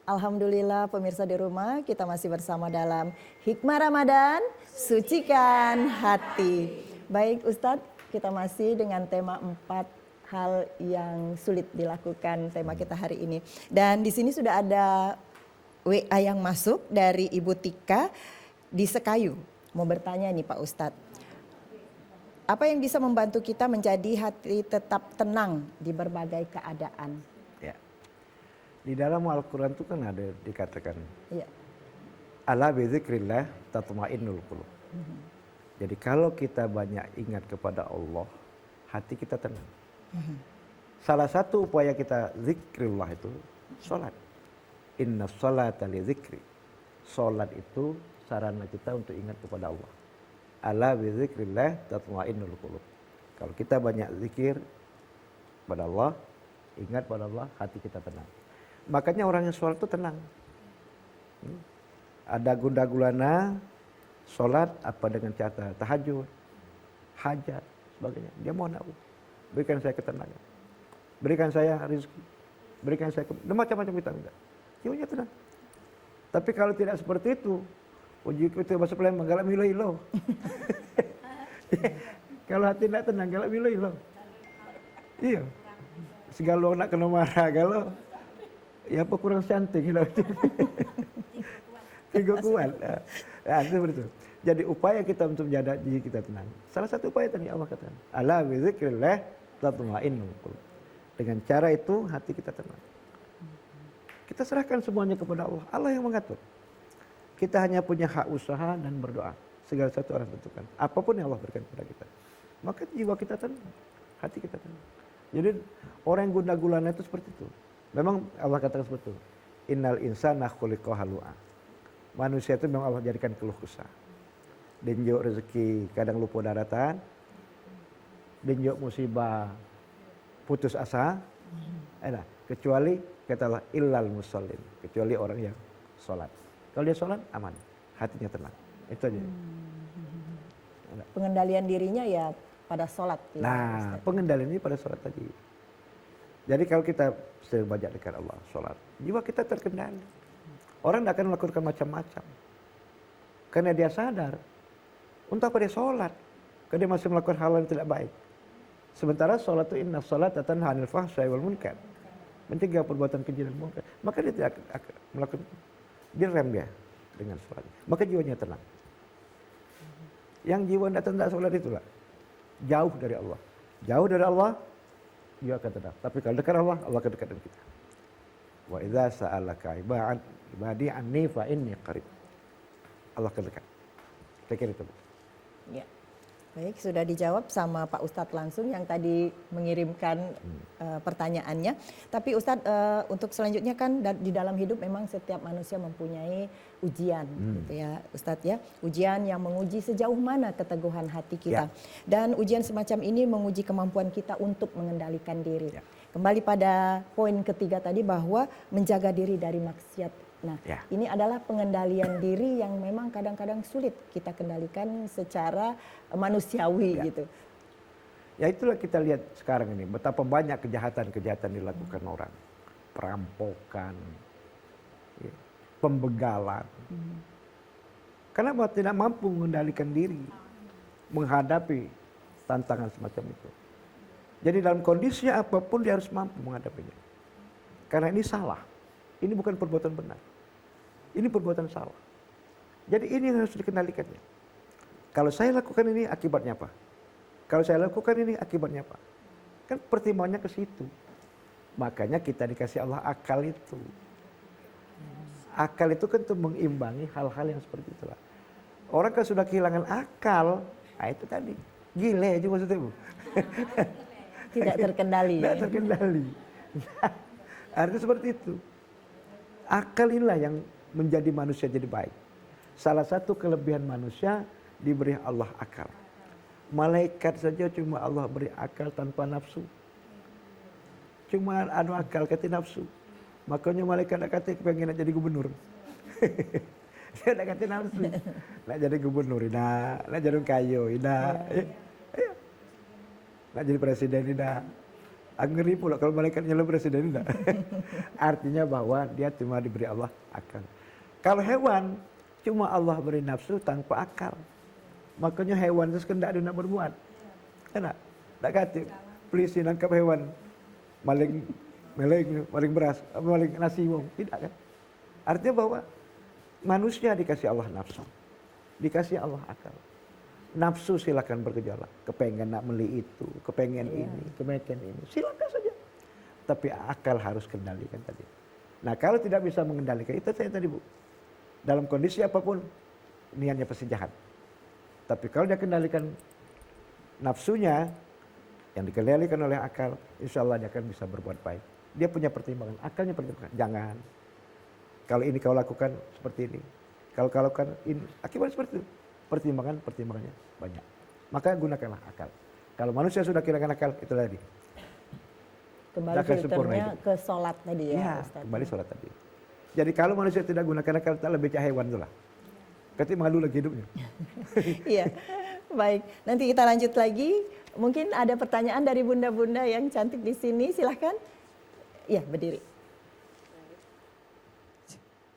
Speaker 1: Alhamdulillah pemirsa di rumah, kita masih bersama dalam Hikmah Ramadan, sucikan hati. Baik Ustadz, kita masih dengan tema 4 hal yang sulit dilakukan, tema kita hari ini. Dan di sini sudah ada WA yang masuk dari Ibu Tika di Sekayu. Mau bertanya nih Pak Ustadz, apa yang bisa membantu kita menjadi hati tetap tenang di berbagai keadaan?
Speaker 3: Ya. Di dalam Al-Quran itu kan ada dikatakan,
Speaker 1: Iya.
Speaker 3: ala bizikrillah tatma'innul qulub. Jadi kalau kita banyak ingat kepada Allah, hati kita tenang. Salah satu upaya kita zikrillah itu sholat. Inna sholata li zikri. Sholat itu sarana kita untuk ingat kepada Allah. Ala bizikrillah tatma'innul qulub. Kalau kita banyak zikir pada Allah, ingat pada Allah, hati kita tenang. Makanya orang yang sholat itu tenang. Ada gundah gulana, sholat apa dengan cara tahajud, hajat, sebagainya. Dia mohon Allah, berikan saya ketenangan, berikan saya rezeki, berikan saya macam-macam kita minta. Jiwanya tenang. Tapi kalau tidak seperti itu, uji kita bahasa Palembang galak milo ilo. Kalau hati tidak tenang galak milo ilo. Iya. Segala nak kena marah galau. Ya apa kurang cantik lah. Tiga kuat. Nah, itu seperti itu. Jadi upaya kita untuk menjaga diri kita tenang. Salah satu upaya tadi Allah katakan, ala bizikrillah tatma'innul qulub. Dengan cara itu hati kita tenang. Kita serahkan semuanya kepada Allah. Allah yang mengatur. Kita hanya punya hak usaha dan berdoa. Segala sesuatu Allah tentukan. Apapun yang Allah berikan kepada kita. Maka jiwa kita tenang. Hati kita tenang. Jadi orang yang guna gulana itu seperti itu. Memang Allah katakan seperti itu. Innal insana khuliqa halu'a. Manusia itu memang Allah jadikan keluh kesah. Denjok rezeki kadang lupa daratan. Denjok musibah putus asa. Kecuali kata Allah illal musallin, kecuali orang yang sholat. Kalau dia sholat aman, hatinya tenang. Itu aja.
Speaker 1: Pengendalian dirinya ya pada sholat. Ya,
Speaker 3: Nah, pengendalian ini pada sholat tadi. Jadi kalau kita sering banyak dekat Allah, sholat, jiwa kita terkendali. Orang tidak akan melakukan macam-macam. Karena dia sadar, untuk apa dia sholat? Karena dia masih melakukan hal yang tidak baik. Sementara sholat itu inna sholat tanha 'anil fahsya'i wal munkar. Mencegah perbuatan keji dan munkar. Maka dia tidak akan melakukan, direm dia dengan sholat. Maka jiwanya tenang. Yang jiwa tidak tenang sholat itulah jauh dari Allah. Jauh dari Allah, dia akan tenang. Tapi kalau dekat Allah, Allah akan dekat dengan kita. Wa idza sa'alaka ibadi anni fa inni qarib. Allah akan dekat. Saya kira itu.
Speaker 1: Ya. Baik, sudah dijawab sama Pak Ustadz langsung yang tadi mengirimkan pertanyaannya. Tapi Ustadz, untuk selanjutnya kan di dalam hidup memang setiap manusia mempunyai ujian, gitu ya Ustadz ya. Ujian yang menguji sejauh mana keteguhan hati kita. Dan ujian semacam ini menguji kemampuan kita untuk mengendalikan diri. Kembali pada poin ketiga tadi bahwa menjaga diri dari maksiat. Nah, ini adalah pengendalian diri yang memang kadang-kadang sulit kita kendalikan secara manusiawi gitu.
Speaker 3: Ya itulah kita lihat sekarang ini betapa banyak kejahatan-kejahatan dilakukan orang. Perampokan, pembegalan. Kenapa tidak mampu mengendalikan diri menghadapi tantangan semacam itu. Jadi dalam kondisi apapun dia harus mampu menghadapinya. Karena ini salah. Ini bukan perbuatan benar. Ini perbuatan salah. Jadi ini yang harus dikendalikannya. Kalau saya lakukan ini akibatnya apa? Kalau saya lakukan ini akibatnya apa? Kan pertimbangannya ke situ. Makanya kita dikasih Allah akal itu. Akal itu kan untuk mengimbangi hal-hal yang seperti itulah. Orang kan sudah kehilangan akal, nah itu tadi. Gile aja maksudnya Bu.
Speaker 1: Tidak terkendali.
Speaker 3: Tidak terkendali. Artinya seperti itu. Akal inilah yang menjadi manusia jadi baik. Salah satu kelebihan manusia diberi Allah akal. Malaikat saja cuma Allah beri akal tanpa nafsu. Cuma anu akal kata nafsu. Makanya malaikat nak kata pengen nak jadi gubernur. Dia nak kata nafsu. Nak jadi gubernur, nak jadi kaya, nak jadi presiden, Aku ngeri pula kalau malaikat nyelem presiden enggak. Artinya bahwa dia cuma diberi Allah akal. Kalau hewan cuma Allah beri nafsu tanpa akal. Makanya hewan itu sekendak dia nak berbuat. Enak. Tak kata polisi nangkap hewan maling beras, maling nasi wong. Tidak kan? Artinya bahwa manusia dikasih Allah nafsu. Dikasih Allah akal. Nafsu silakan bergejolak, kepengen nak beli itu, kepengen ini, kepengen ini, silakan saja. Tapi akal harus kendalikan tadi. Nah kalau tidak bisa mengendalikan, itu saya tadi Bu. Dalam kondisi apapun, niatnya pasti jahat. Tapi kalau dia kendalikan nafsunya, yang dikendalikan oleh akal, insya Allah dia akan bisa berbuat baik. Dia punya pertimbangan, akalnya pertimbangan. Jangan, kalau ini kau lakukan seperti ini. Kalau kau lakukan ini, akibat seperti itu. Pertimbangannya banyak. Maka gunakanlah akal. Kalau manusia sudah kehilangan akal, itu tadi.
Speaker 1: Kembali filternya ke sholat tadi ya Ustaz.
Speaker 3: Kembali sholat tadi. Jadi kalau manusia tidak gunakan akal, tak lebih cahaya hewan itulah. Ketika malu lagi hidupnya.
Speaker 1: Iya, baik. Nanti kita lanjut lagi. Mungkin ada pertanyaan dari bunda-bunda yang cantik di sini. Silahkan. Iya, berdiri.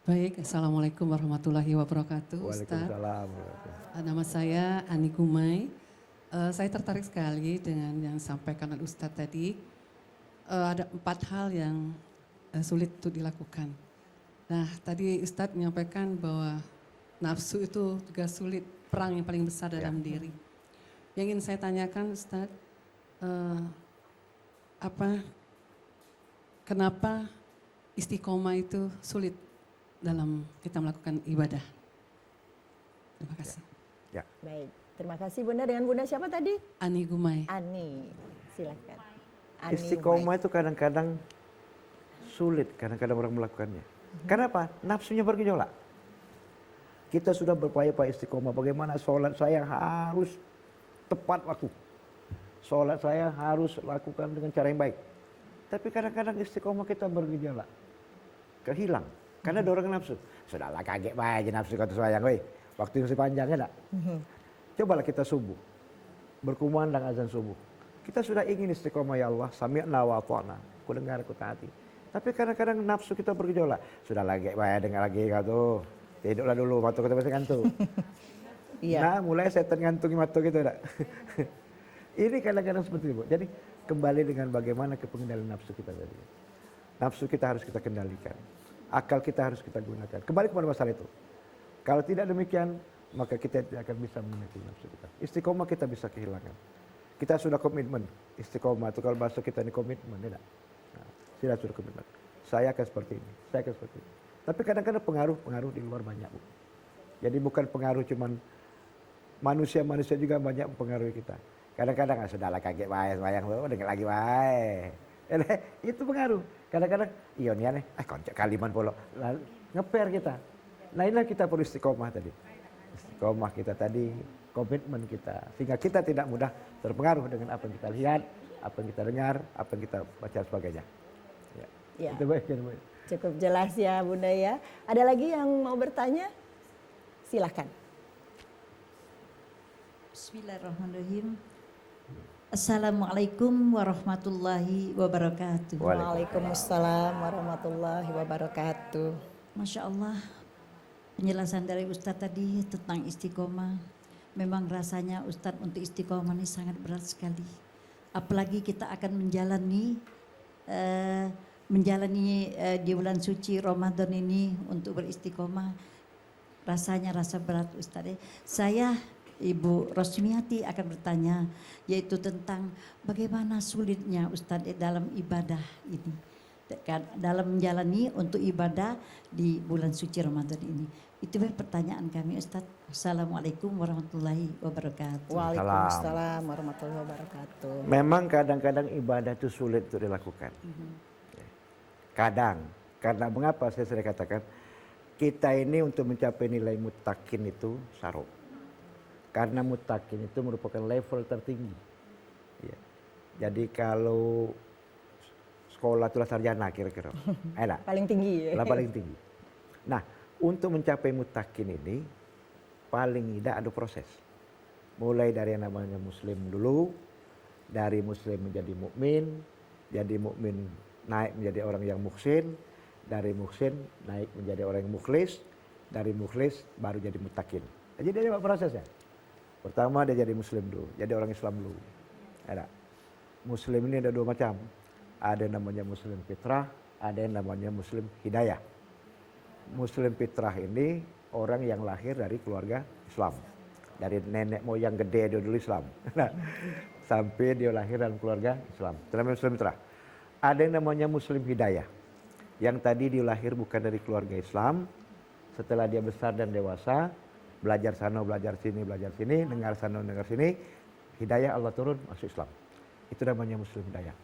Speaker 6: Baik, Assalamualaikum warahmatullahi wabarakatuh.
Speaker 3: Waalaikumsalam.
Speaker 6: Nama saya Ani Gumai. Saya tertarik sekali dengan yang disampaikan oleh Ustadz tadi. Ada 4 hal yang sulit untuk dilakukan. Nah, tadi Ustadz menyampaikan bahwa nafsu itu juga sulit, perang yang paling besar dalam diri. Yang ingin saya tanyakan Ustadz, kenapa istiqomah itu sulit dalam kita melakukan ibadah? Terima kasih.
Speaker 3: Ya.
Speaker 1: Baik, terima kasih Bunda. Dengan Bunda siapa tadi?
Speaker 6: Ani Gumai.
Speaker 1: Ani, silakan. Ani
Speaker 3: Istiqomah itu kadang-kadang sulit, kadang-kadang orang melakukannya. Kenapa? Nafsunya bergejolak. Kita sudah berupaya-upaya istiqomah. Bagaimana sholat saya harus tepat waktu. Sholat saya harus lakukan dengan cara yang baik. Tapi kadang-kadang istiqomah kita bergejolak. Kehilang. Karena dorong nafsu. Sudahlah kaget aja nafsu kata sayang. Woi, waktu masih panjang ya. Cobalah kita subuh. Berkumandang azan subuh. Kita sudah ingin istiqomah ya Allah. Sami'na wa ata'na. Ku dengar, ku taati. Tapi kadang-kadang nafsu kita bergejolak. Sudah lagi, dengar lagi kau. Tidurlah dulu, mata kita masih ngantuk.
Speaker 1: Iya.
Speaker 3: Nah, mulai setan ngantungi mata kita. Ini kadang-kadang seperti itu. Jadi kembali dengan bagaimana pengendalian nafsu kita tadi. Nafsu kita harus kita kendalikan. Akal kita harus kita gunakan. Kembali kepada masalah itu. Kalau tidak demikian, maka kita tidak akan bisa memiliki nafsu kita. Istiqomah kita bisa kehilangan. Kita sudah komitmen. Istiqomah itu kalau bahasa kita ini komitmen, tidak? Nah, sudah komitmen. Saya akan seperti ini. Saya akan seperti ini. Tapi kadang-kadang pengaruh di luar banyak, Bu. Jadi bukan pengaruh cuman manusia juga banyak mempengaruhi kita. Kadang-kadang sudahlah kaget wae sembahyang dengar lagi wae. Itu pengaruh. Kadang-kadang iya nih koncak kaliman polo ngeper kita. Nah inilah kita perlu istiqomah tadi. Istiqomah kita tadi, komitmen kita. Sehingga kita tidak mudah terpengaruh dengan apa yang kita lihat, apa yang kita dengar, apa yang kita baca sebagainya.
Speaker 1: Ya.
Speaker 3: Itu baik.
Speaker 1: Cukup jelas ya Bunda ya. Ada lagi yang mau bertanya? Silahkan.
Speaker 7: Bismillahirrahmanirrahim. Assalamualaikum warahmatullahi wabarakatuh.
Speaker 1: Waalaikumsalam warahmatullahi wabarakatuh.
Speaker 7: Masya Allah, penjelasan dari Ustadz tadi tentang istiqomah. Memang rasanya Ustadz untuk istiqomah ini sangat berat sekali. Apalagi kita akan menjalani di bulan suci Ramadan ini untuk beristiqomah. Rasanya rasa berat Ustadz. Saya Ibu Rosmiati akan bertanya, yaitu tentang bagaimana sulitnya Ustadz dalam ibadah ini, dalam menjalani untuk ibadah di bulan suci Ramadan ini. Itu pertanyaan kami Ustadz. Assalamualaikum warahmatullahi wabarakatuh.
Speaker 1: Waalaikumsalam warahmatullahi wabarakatuh.
Speaker 3: Memang kadang-kadang ibadah itu sulit untuk dilakukan. Kadang, karena mengapa saya sering katakan, kita ini untuk mencapai nilai muttaqin itu syaraf. Karena muttaqin itu merupakan level tertinggi. Ya. Jadi kalau sekolah itulah sarjana kira-kira. Enak.
Speaker 1: Paling tinggi ya.
Speaker 3: Paling tinggi. Nah, untuk mencapai muttaqin ini paling tidak ada proses. Mulai dari yang namanya muslim dulu, dari muslim menjadi mukmin, jadi mukmin naik menjadi orang yang muhsin, dari muhsin naik menjadi orang yang mukhlis, dari mukhlis baru jadi muttaqin. Jadi dia ada prosesnya. Pertama dia jadi muslim dulu, jadi orang Islam dulu. Ada. Muslim ini ada dua macam. Ada yang namanya muslim fitrah, ada yang namanya muslim hidayah. Muslim fitrah ini orang yang lahir dari keluarga Islam. Dari nenek moyang gede dia dulu Islam. Sampai dia lahir dalam keluarga Islam. Itu namanya muslim fitrah. Ada yang namanya muslim hidayah. Yang tadi dia lahir bukan dari keluarga Islam. Setelah dia besar dan dewasa, belajar sana, belajar sini, dengar sana, dengar sini, hidayah Allah turun masuk Islam. Itu namanya muslim hidayah.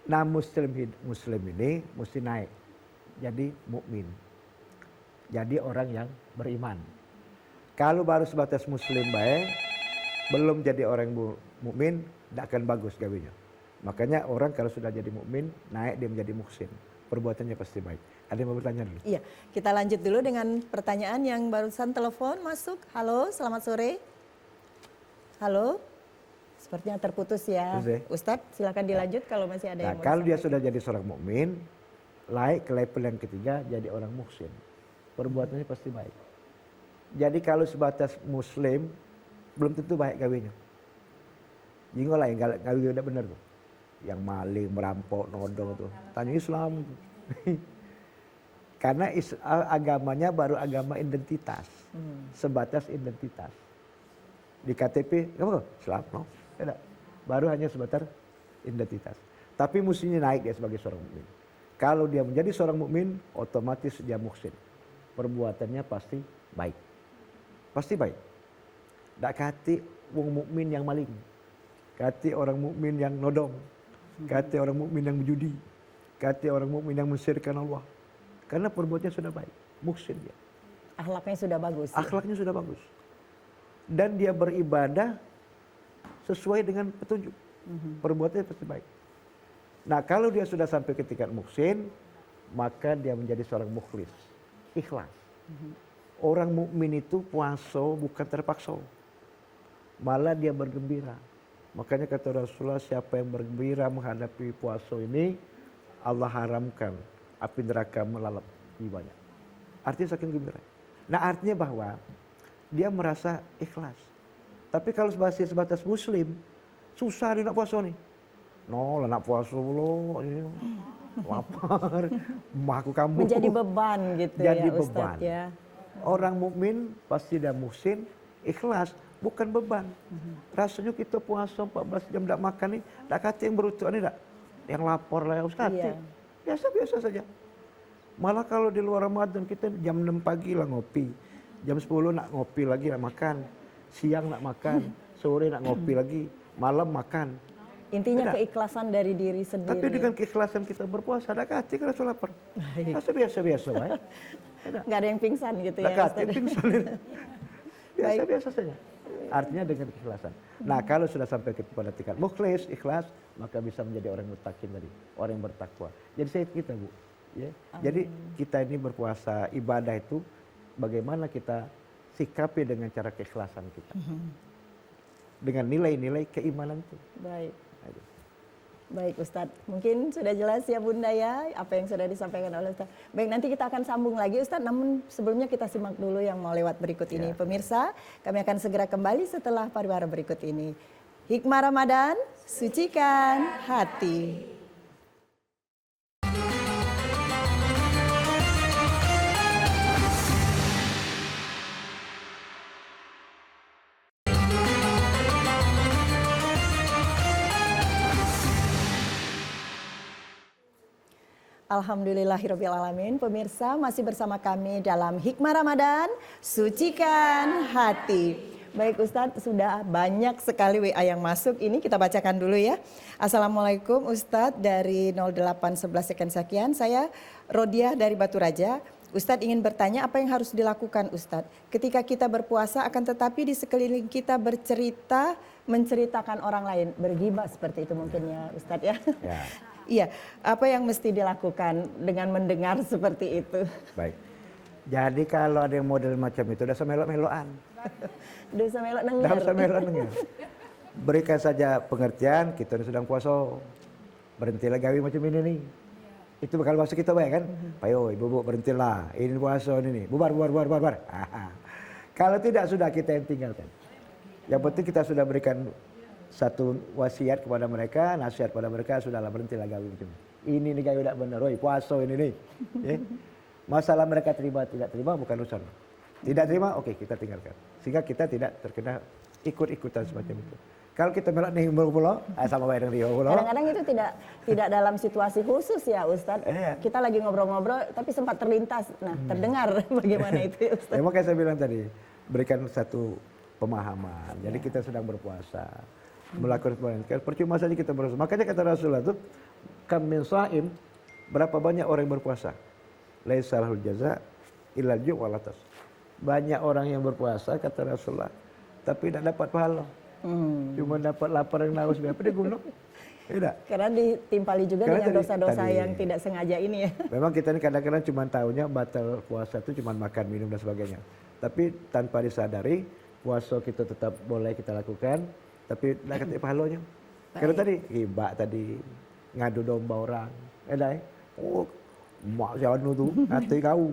Speaker 3: Nah muslim ini mesti naik. Jadi mukmin. Jadi orang yang beriman. Kalau baru sebatas muslim baik, belum jadi orang mukmin, tidak akan bagus gawinya. Makanya orang kalau sudah jadi mukmin, naik dia menjadi muhsin. Perbuatannya pasti baik. Ada yang mau bertanya dulu?
Speaker 1: Iya, kita lanjut dulu dengan pertanyaan yang barusan telepon masuk. Halo, selamat sore. Halo, sepertinya terputus ya. Ustadz, silakan dilanjut kalau masih ada yang mau
Speaker 3: kalau dia
Speaker 1: disampaikan.
Speaker 3: sudah jadi seorang mukmin, naik ke level yang ketiga jadi orang muhsin. Perbuatannya pasti baik. Jadi kalau sebatas muslim, belum tentu baik gawinya. Jinggo lah yang gawi udah benar tuh. Yang maling, merampok, nodong tuh. Tanya Islam. Karena agamanya baru agama identitas. Sebatas identitas. Di KTP, kamu Islam, no? Tidak. Baru hanya sebatas identitas. Tapi mestinya naik dia sebagai seorang mukmin. Kalau dia menjadi seorang mukmin, otomatis dia muhsin. Perbuatannya pasti baik. Pasti baik. Tak kati wong mukmin yang maling. Kati orang mukmin yang nodong. Kati orang mukmin yang berjudi. Kati orang mukmin yang mensyirikkan Allah. Karena perbuatannya sudah baik, muhsin dia.
Speaker 1: Akhlaknya sudah bagus. Ya?
Speaker 3: Akhlaknya sudah bagus. Dan dia beribadah sesuai dengan petunjuk. Perbuatannya pasti baik. Nah kalau dia sudah sampai ke tingkat muhsin, maka dia menjadi seorang mukhlis, ikhlas. Orang mukmin itu puasa bukan terpaksa, malah dia bergembira. Makanya kata Rasulullah, siapa yang bergembira menghadapi puasa ini, Allah haramkan api neraka melalap jiwanya. Artinya saking gembira. Nah artinya bahwa dia merasa ikhlas. Tapi kalau sebatas muslim, susah dia nak puasa nih. No lah nak puasa lo, lapar, aku kamu.
Speaker 1: Menjadi beban gitu
Speaker 3: jadi
Speaker 1: ya Ustadz
Speaker 3: beban.
Speaker 1: ya.
Speaker 3: Orang mukmin pasti dia muhsin, ikhlas, bukan beban. Rasanya kita puasa 14 jam tidak makan nih, tak kata yang berutuh ini tak, yang lapar lah ya Ustaz.
Speaker 1: Iya.
Speaker 3: Biasa-biasa saja. Malah kalau di luar Ramadan kita jam 6 pagi lah ngopi, jam 10 nak ngopi lagi nak makan, siang nak makan, sore nak ngopi lagi, malam makan.
Speaker 1: Intinya
Speaker 3: Tidak.
Speaker 1: keikhlasan dari diri sendiri.
Speaker 3: Tapi dengan keikhlasan kita berpuasa, tak kata kita rasa lapar. Rasa biasa-biasa baik.
Speaker 1: Nggak ada yang pingsan gitu
Speaker 3: Tak
Speaker 1: ya
Speaker 3: kata
Speaker 1: Ustadz.
Speaker 3: pingsan. Biasa-biasa saja. Artinya dengan keikhlasan. Nah kalau sudah sampai kepada tingkat mukhlis, ikhlas, maka bisa menjadi orang mutakin tadi, orang yang bertakwa. Jadi saya kita Bu, ya. Jadi kita ini berpuasa ibadah itu bagaimana kita sikapi dengan cara keikhlasan kita, dengan nilai-nilai keimanan itu.
Speaker 1: Baik. Baik Ustadz, mungkin sudah jelas ya Bunda ya apa yang sudah disampaikan oleh Ustadz. Baik, nanti kita akan sambung lagi Ustadz, namun sebelumnya kita simak dulu yang mau lewat berikut ini. Pemirsa, kami akan segera kembali setelah pariwara berikut ini. Hikmah Ramadan, sucikan hati. Alhamdulillahirrabbilalamin. Pemirsa masih bersama kami dalam Hikmah Ramadan, sucikan hati. Baik Ustadz, sudah banyak sekali WA yang masuk. Ini kita bacakan dulu ya. Assalamualaikum Ustadz, dari 0811 sekian. Saya Rodiah dari Batu Raja. Ustadz ingin bertanya apa yang harus dilakukan Ustadz ketika kita berpuasa akan tetapi di sekeliling kita bercerita, menceritakan orang lain. Bergibah seperti itu mungkin ya Ustadz ya.
Speaker 3: Ya.
Speaker 1: Iya, apa yang mesti dilakukan dengan mendengar seperti itu?
Speaker 3: Baik. Jadi kalau ada yang model macam itu, udah semelok-melokan.
Speaker 1: Dosa melok dengar.
Speaker 3: Udah semelok dengar. Berikan saja pengertian, kita sedang puasa. Berhentilah gawe macam ini nih. Itu bakal masuk kita baik kan? Ayo ibu-ibu berhentilah, ini puasa ini nih. Bubar. Kalau tidak sudah kita yang tinggalkan. Yang penting kita sudah berikan satu wasiat kepada mereka, nasihat kepada mereka, sudahlah berhentilah gawe macam ini nih gawe tidak benar, oi puasa ini nih. Ya. Masalah mereka terima tidak terima bukan urusan. Tidak terima, oke kita tinggalkan. Sehingga kita tidak terkena ikut-ikutan semacam itu. Kalau kita melak nih pulau, sama baik dengan dia pulau.
Speaker 1: Kadang-kadang itu tidak dalam situasi khusus ya Ustadz. Kita lagi ngobrol-ngobrol tapi sempat terlintas. Nah, terdengar bagaimana itu ya Ustadz.
Speaker 3: Ya, makanya saya bilang tadi, berikan satu pemahaman. Jadi kita sedang berpuasa. Melakukan perbuatan. Percuma saja kita berpuasa. Makanya kata Rasulullah itu, kam min sha'im, berapa banyak orang yang berpuasa? Laisa lahul jaza illal ju' wal atas. Banyak orang yang berpuasa kata Rasulullah, tapi tidak dapat pahala. Cuma dapat lapar dan haus. Apa dia gunung? Tidak.
Speaker 1: Karena ditimpali juga dengan dosa-dosa yang tidak sengaja ini ya.
Speaker 3: Memang kita ini kadang-kadang cuma tahunya batal puasa itu cuma makan, minum dan sebagainya. Tapi tanpa disadari, puasa kita tetap boleh kita lakukan, tapi tidak kata pahalanya. Karena tadi hibah tadi, ngadu domba orang. Oh, mak si anu tuh, hati kau.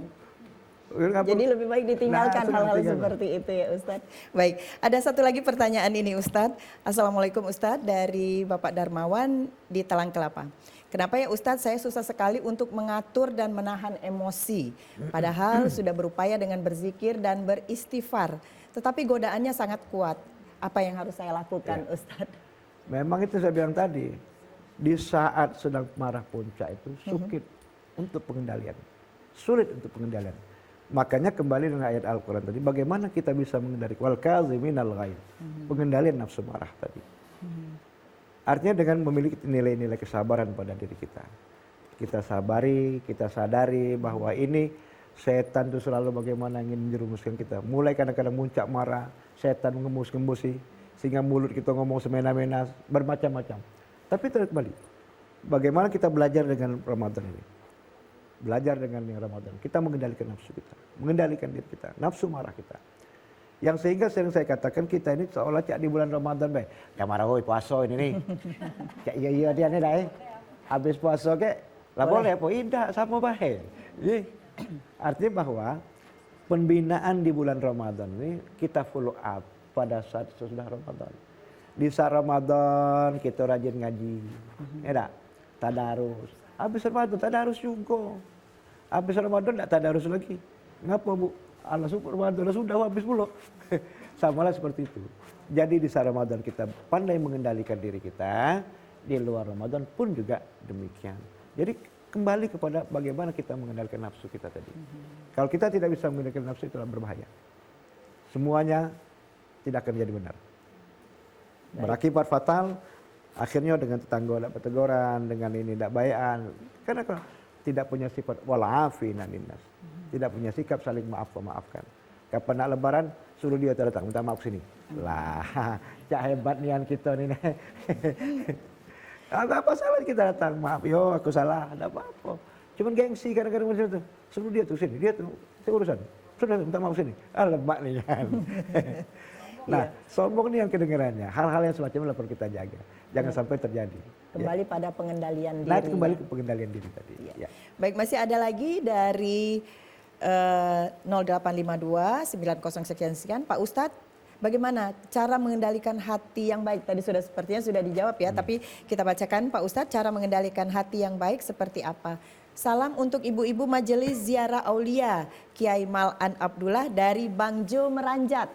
Speaker 1: Jadi lebih baik ditinggalkan hal-hal seperti itu ya Ustadz. Baik, ada satu lagi pertanyaan ini Ustadz. Assalamualaikum Ustadz, dari Bapak Darmawan di Talang Kelapa. Kenapa ya Ustadz saya susah sekali untuk mengatur dan menahan emosi. Padahal sudah berupaya dengan berzikir dan beristighfar. Tetapi godaannya sangat kuat. Apa yang harus saya lakukan Ustadz?
Speaker 3: Memang itu saya bilang tadi. Di saat sedang marah puncak itu sulit untuk pengendalian. Sulit untuk pengendalian. Makanya kembali dengan ayat Al-Quran tadi, bagaimana kita bisa mengendalikan wal kaziminal ghaidh, pengendalian nafsu marah tadi. Artinya dengan memiliki nilai-nilai kesabaran pada diri kita. kita sabari, kita sadari bahwa ini setan itu selalu bagaimana ingin menjerumuskan kita. Mulai kadang-kadang muncak marah, setan mengemus-ngemusi, sehingga mulut kita ngomong semena-mena, bermacam-macam. Tapi kembali, bagaimana kita belajar dengan Ramadan ini? Belajar dengan yang Ramadan, kita mengendalikan nafsu kita, mengendalikan diri kita, nafsu marah kita. Yang sehingga sering saya katakan kita ini seolah cak di bulan Ramadan baik. Ya marah hoi puasa ini nih. Cak iya dia nih dah. Habis puasa ke lah boleh apa tidak sama baik. Jadi artinya bahwa pembinaan di bulan Ramadan ini kita follow up pada saat sesudah Ramadan. Di saat Ramadan kita rajin ngaji. Ya tak? Tadarus. Habis Ramadan tadarus juga. Habis Ramadan tak tadarus lagi. Ngapa Bu? Allah syukur Ramadan sudah habis pula. Samalah seperti itu. Jadi di saat Ramadan kita pandai mengendalikan diri kita, di luar Ramadan pun juga demikian. Jadi kembali kepada bagaimana kita mengendalikan nafsu kita tadi. Kalau kita tidak bisa mengendalikan nafsu itu berbahaya. Semuanya tidak akan jadi benar. Berakibat fatal, akhirnya dengan tetangga tidak teguran, dengan ini tidak bayan. Karena tidak punya sifat wal'afina linnas. Tidak punya sikap saling maafkan. Kapan nak lebaran, suruh dia datang, minta maaf sini. Lah, cak hebat nian kita ni. Ada apa salah kita datang, maaf, yo aku salah, ada apa-apa. Cuman gengsi kadang-kadang macam tu. Suruh dia tu sini, dia tu, saya urusan. Sudah minta maaf sini. Ah, lebat ni kan. Nah, sombong ni yang kedengarannya. Hal-hal yang semacam perlu kita jaga. Jangan sampai terjadi.
Speaker 1: Kembali pada pengendalian diri.
Speaker 3: Nah, kembali ke pengendalian diri tadi. Ya.
Speaker 1: Baik, masih ada lagi dari 0852 90 sekian. Pak Ustadz, bagaimana cara mengendalikan hati yang baik? Tadi sepertinya sudah dijawab ya, tapi kita bacakan Pak Ustadz, cara mengendalikan hati yang baik seperti apa? Salam untuk ibu-ibu Majelis Ziarah Aulia, Kiai Mal'an Abdullah dari Bang Jo Meranjat.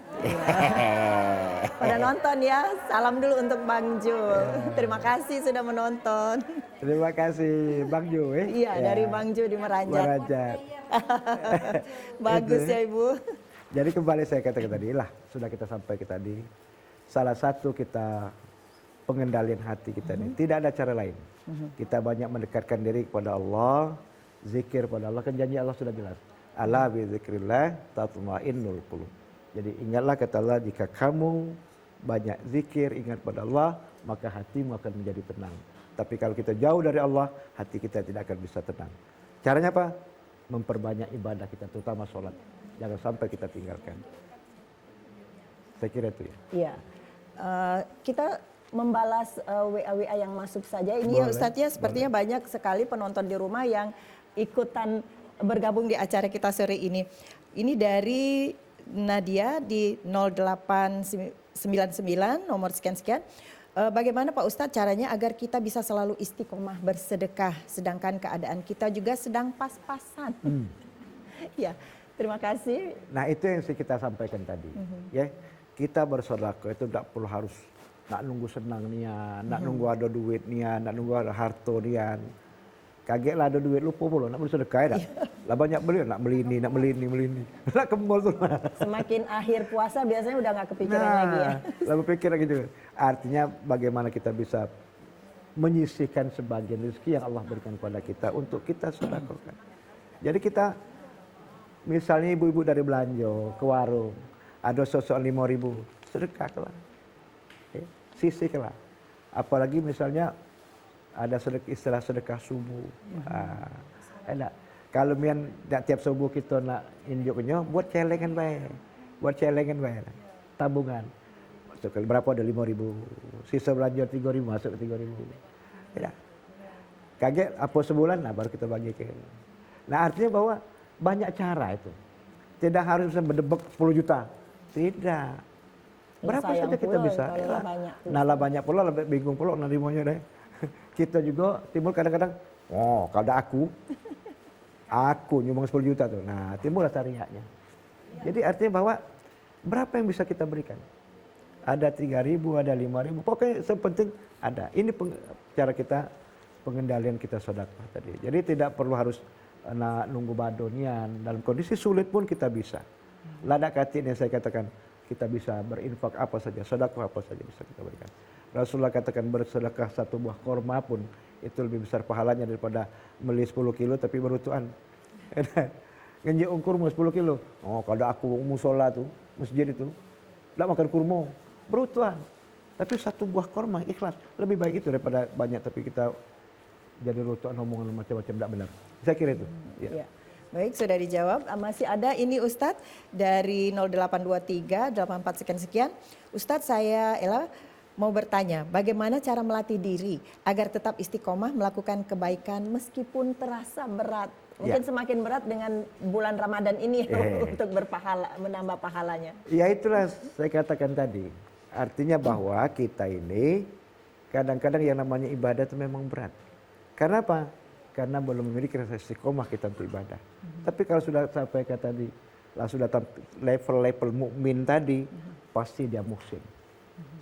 Speaker 1: Pada nonton ya, salam dulu untuk Bang Jo. Terima kasih sudah menonton.
Speaker 3: Terima kasih Bang Jo.
Speaker 1: Iya, dari Bang Jo di Meranjat.
Speaker 3: Meranjat.
Speaker 1: Bagus ya Ibu.
Speaker 3: Jadi kembali saya katakan tadi lah, sudah kita sampaikan tadi. Salah satu kita pengendalian hati kita ini, tidak ada cara lain. Kita banyak mendekatkan diri kepada Allah, zikir pada Allah, kan janji Allah sudah jelas. Ala bi zikrillah tatma'innul qulub. Jadi ingatlah kata Allah, jika kamu banyak zikir, ingat pada Allah, maka hatimu akan menjadi tenang. Tapi kalau kita jauh dari Allah, hati kita tidak akan bisa tenang. Caranya apa? Memperbanyak ibadah kita, terutama sholat. Jangan sampai kita tinggalkan. Saya kira itu ya.
Speaker 1: Iya. Kita membalas WA-WA yang masuk saja. Ini ya Ustadz ya, sepertinya banyak sekali penonton di rumah yang ikutan bergabung di acara kita sore ini. Ini dari Nadia di 0899 nomor sekian-sekian. Bagaimana Pak Ustadz caranya agar kita bisa selalu istiqomah bersedekah sedangkan keadaan kita juga sedang pas-pasan? Ya, terima kasih.
Speaker 3: Nah itu yang kita sampaikan tadi. Ya, kita bersedekah itu tidak perlu harus nak nunggu senang nian, nak nunggu ada duit nian, nak nunggu ada harta nian. Kaget lah ada duit, lupa pula nak bersedekah ya. Lah banyak beli, nak beli ini, nak beli ini. Nak ke mall tu.
Speaker 1: Semakin akhir puasa biasanya udah nggak kepikiran lagi ya.
Speaker 3: Lah berpikir lagi juga. Artinya bagaimana kita bisa menyisihkan sebagian rezeki yang Allah berikan kepada kita untuk kita sedekahkan. Jadi kita misalnya ibu-ibu dari belanja ke warung, ada sosok 5.000, sedekahlah. Sisihkanlah. Apalagi misalnya ada istilah sedekah subuh. Enak. Kalau mian tiap subuh kita nak injuknya, buat celengan baik. Buat celengan baik. Tabungan. Masuk ke berapa ada 5.000. Sisa belanja 3.000 masuk ke 3.000. Enak. Kaget apa sebulan, nah baru kita bagikan. Nah artinya bahwa banyak cara itu. Tidak harus berdebek 10 juta. Tidak. Berapa saja kita bisa. Nah banyak pula, lebih bingung pula nerimanya deh. Kita juga timbul kadang-kadang, oh kalau ada aku nyumbang 10 juta tuh. Nah timbullah tariaknya. Jadi artinya bahwa berapa yang bisa kita berikan? Ada 3.000, ada 5.000, pokoknya sepenting ada. Ini cara kita pengendalian kita sedekah tadi. Jadi tidak perlu harus nunggu badonian. Dalam kondisi sulit pun kita bisa. Ladak katin yang saya katakan, kita bisa berinfak apa saja, sedekah apa saja bisa kita berikan. Rasulullah katakan bersedekah satu buah korma pun itu lebih besar pahalanya daripada beli 10 kilo tapi berutuhan. Ngenji kurma 10 kilo. Oh, kalau aku musola tuh, masjid itu, tidak makan kurma, berutuhan. Tapi satu buah korma ikhlas. Lebih baik itu daripada banyak tapi kita jadi rutuhan omongan macam-macam tidak benar. Saya kira itu. Ya.
Speaker 1: Ya. Baik, sudah dijawab. Masih ada ini Ustadz dari 0823 84 sekian. Ustadz, saya Ella mau bertanya, bagaimana cara melatih diri agar tetap istiqomah melakukan kebaikan meskipun terasa berat? Mungkin semakin berat dengan bulan Ramadan ini untuk berpahala, menambah pahalanya.
Speaker 3: Ya itulah saya katakan tadi. Artinya bahwa kita ini kadang-kadang yang namanya ibadah itu memang berat. Karena apa? Karena belum memiliki rasa istiqomah kita untuk ibadah. Tapi kalau sudah sampai ke tadi, lah sudah level-level mukmin tadi, pasti dia muhsin.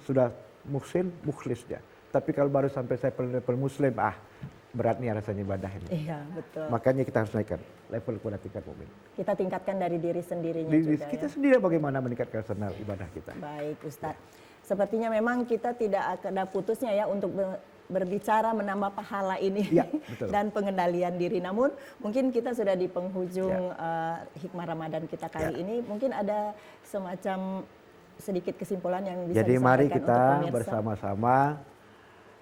Speaker 3: Sudah muhsin, mukhlis dia. Tapi kalau baru sampai level muslim, berat nih rasanya ibadah ini.
Speaker 1: Iya, betul.
Speaker 3: Makanya kita harus naikkan level kepada tingkat mukmin.
Speaker 1: Kita tingkatkan dari diri sendirinya juga
Speaker 3: Kita
Speaker 1: ya.
Speaker 3: sendiri bagaimana meningkatkan standar ibadah kita.
Speaker 1: Baik Ustadz, sepertinya memang kita tidak ada putusnya ya untuk berbicara menambah pahala ini
Speaker 3: Ya, betul.
Speaker 1: dan pengendalian diri. Namun mungkin kita sudah di penghujung hikmah Ramadan kita kali ini. Mungkin ada semacam sedikit kesimpulan yang bisa
Speaker 3: Jadi
Speaker 1: disampaikan
Speaker 3: mari
Speaker 1: untuk
Speaker 3: kita
Speaker 1: pemirsa.
Speaker 3: bersama-sama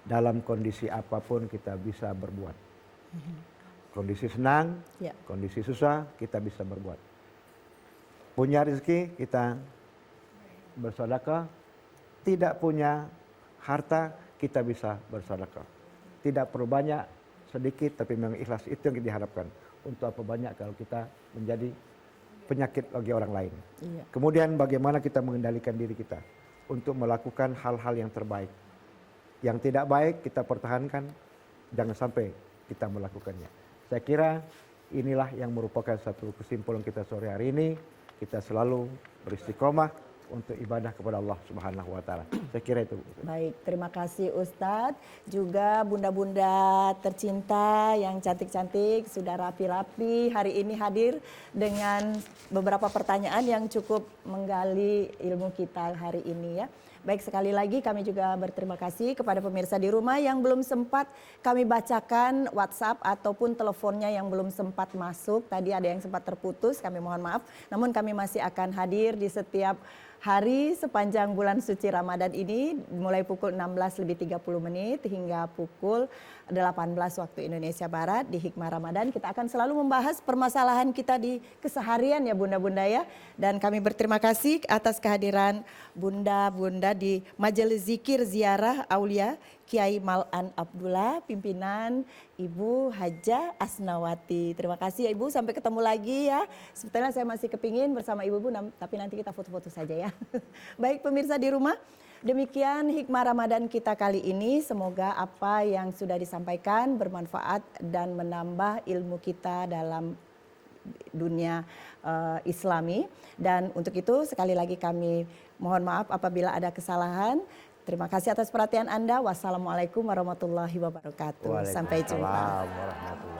Speaker 3: dalam kondisi apapun kita bisa berbuat. Kondisi senang,
Speaker 1: Ya.
Speaker 3: kondisi susah kita bisa berbuat. Punya rezeki kita bersedekah, tidak punya harta kita bisa bersedekah. Tidak perlu banyak, sedikit tapi memang ikhlas itu yang diharapkan. Untuk apa banyak kalau kita menjadi penyakit bagi orang lain.
Speaker 1: Iya.
Speaker 3: Kemudian bagaimana kita mengendalikan diri kita untuk melakukan hal-hal yang terbaik. Yang tidak baik kita pertahankan, jangan sampai kita melakukannya. Saya kira inilah yang merupakan satu kesimpulan kita sore hari ini. Kita selalu beristiqomah untuk ibadah kepada Allah Subhanahu wa taala. Saya kira itu.
Speaker 1: Baik, terima kasih Ustadz. Juga bunda-bunda tercinta yang cantik-cantik sudah rapi-rapi hari ini hadir dengan beberapa pertanyaan yang cukup menggali ilmu kita hari ini ya. Baik, sekali lagi kami juga berterima kasih kepada pemirsa di rumah yang belum sempat kami bacakan WhatsApp ataupun teleponnya yang belum sempat masuk. Tadi ada yang sempat terputus, kami mohon maaf. Namun kami masih akan hadir di setiap hari sepanjang bulan suci Ramadan ini mulai pukul 16:30 hingga pukul 18 waktu Indonesia Barat di Hikmah Ramadan. Kita akan selalu membahas permasalahan kita di keseharian ya bunda-bunda ya. Dan kami berterima kasih atas kehadiran bunda-bunda di Majelis Zikir Ziarah Aulia Kiai Mal'an Abdullah, pimpinan Ibu Hajah Asnawati. Terima kasih ya Ibu, sampai ketemu lagi ya. Sebetulnya saya masih kepingin bersama Ibu, tapi nanti kita foto-foto saja ya. Baik pemirsa di rumah, demikian hikmah Ramadan kita kali ini. Semoga apa yang sudah disampaikan bermanfaat dan menambah ilmu kita dalam dunia Islami. Dan untuk itu sekali lagi kami mohon maaf apabila ada kesalahan. Terima kasih atas perhatian Anda. Wassalamualaikum warahmatullahi wabarakatuh. Sampai jumpa.
Speaker 3: Waalaikumsalam warahmatullahi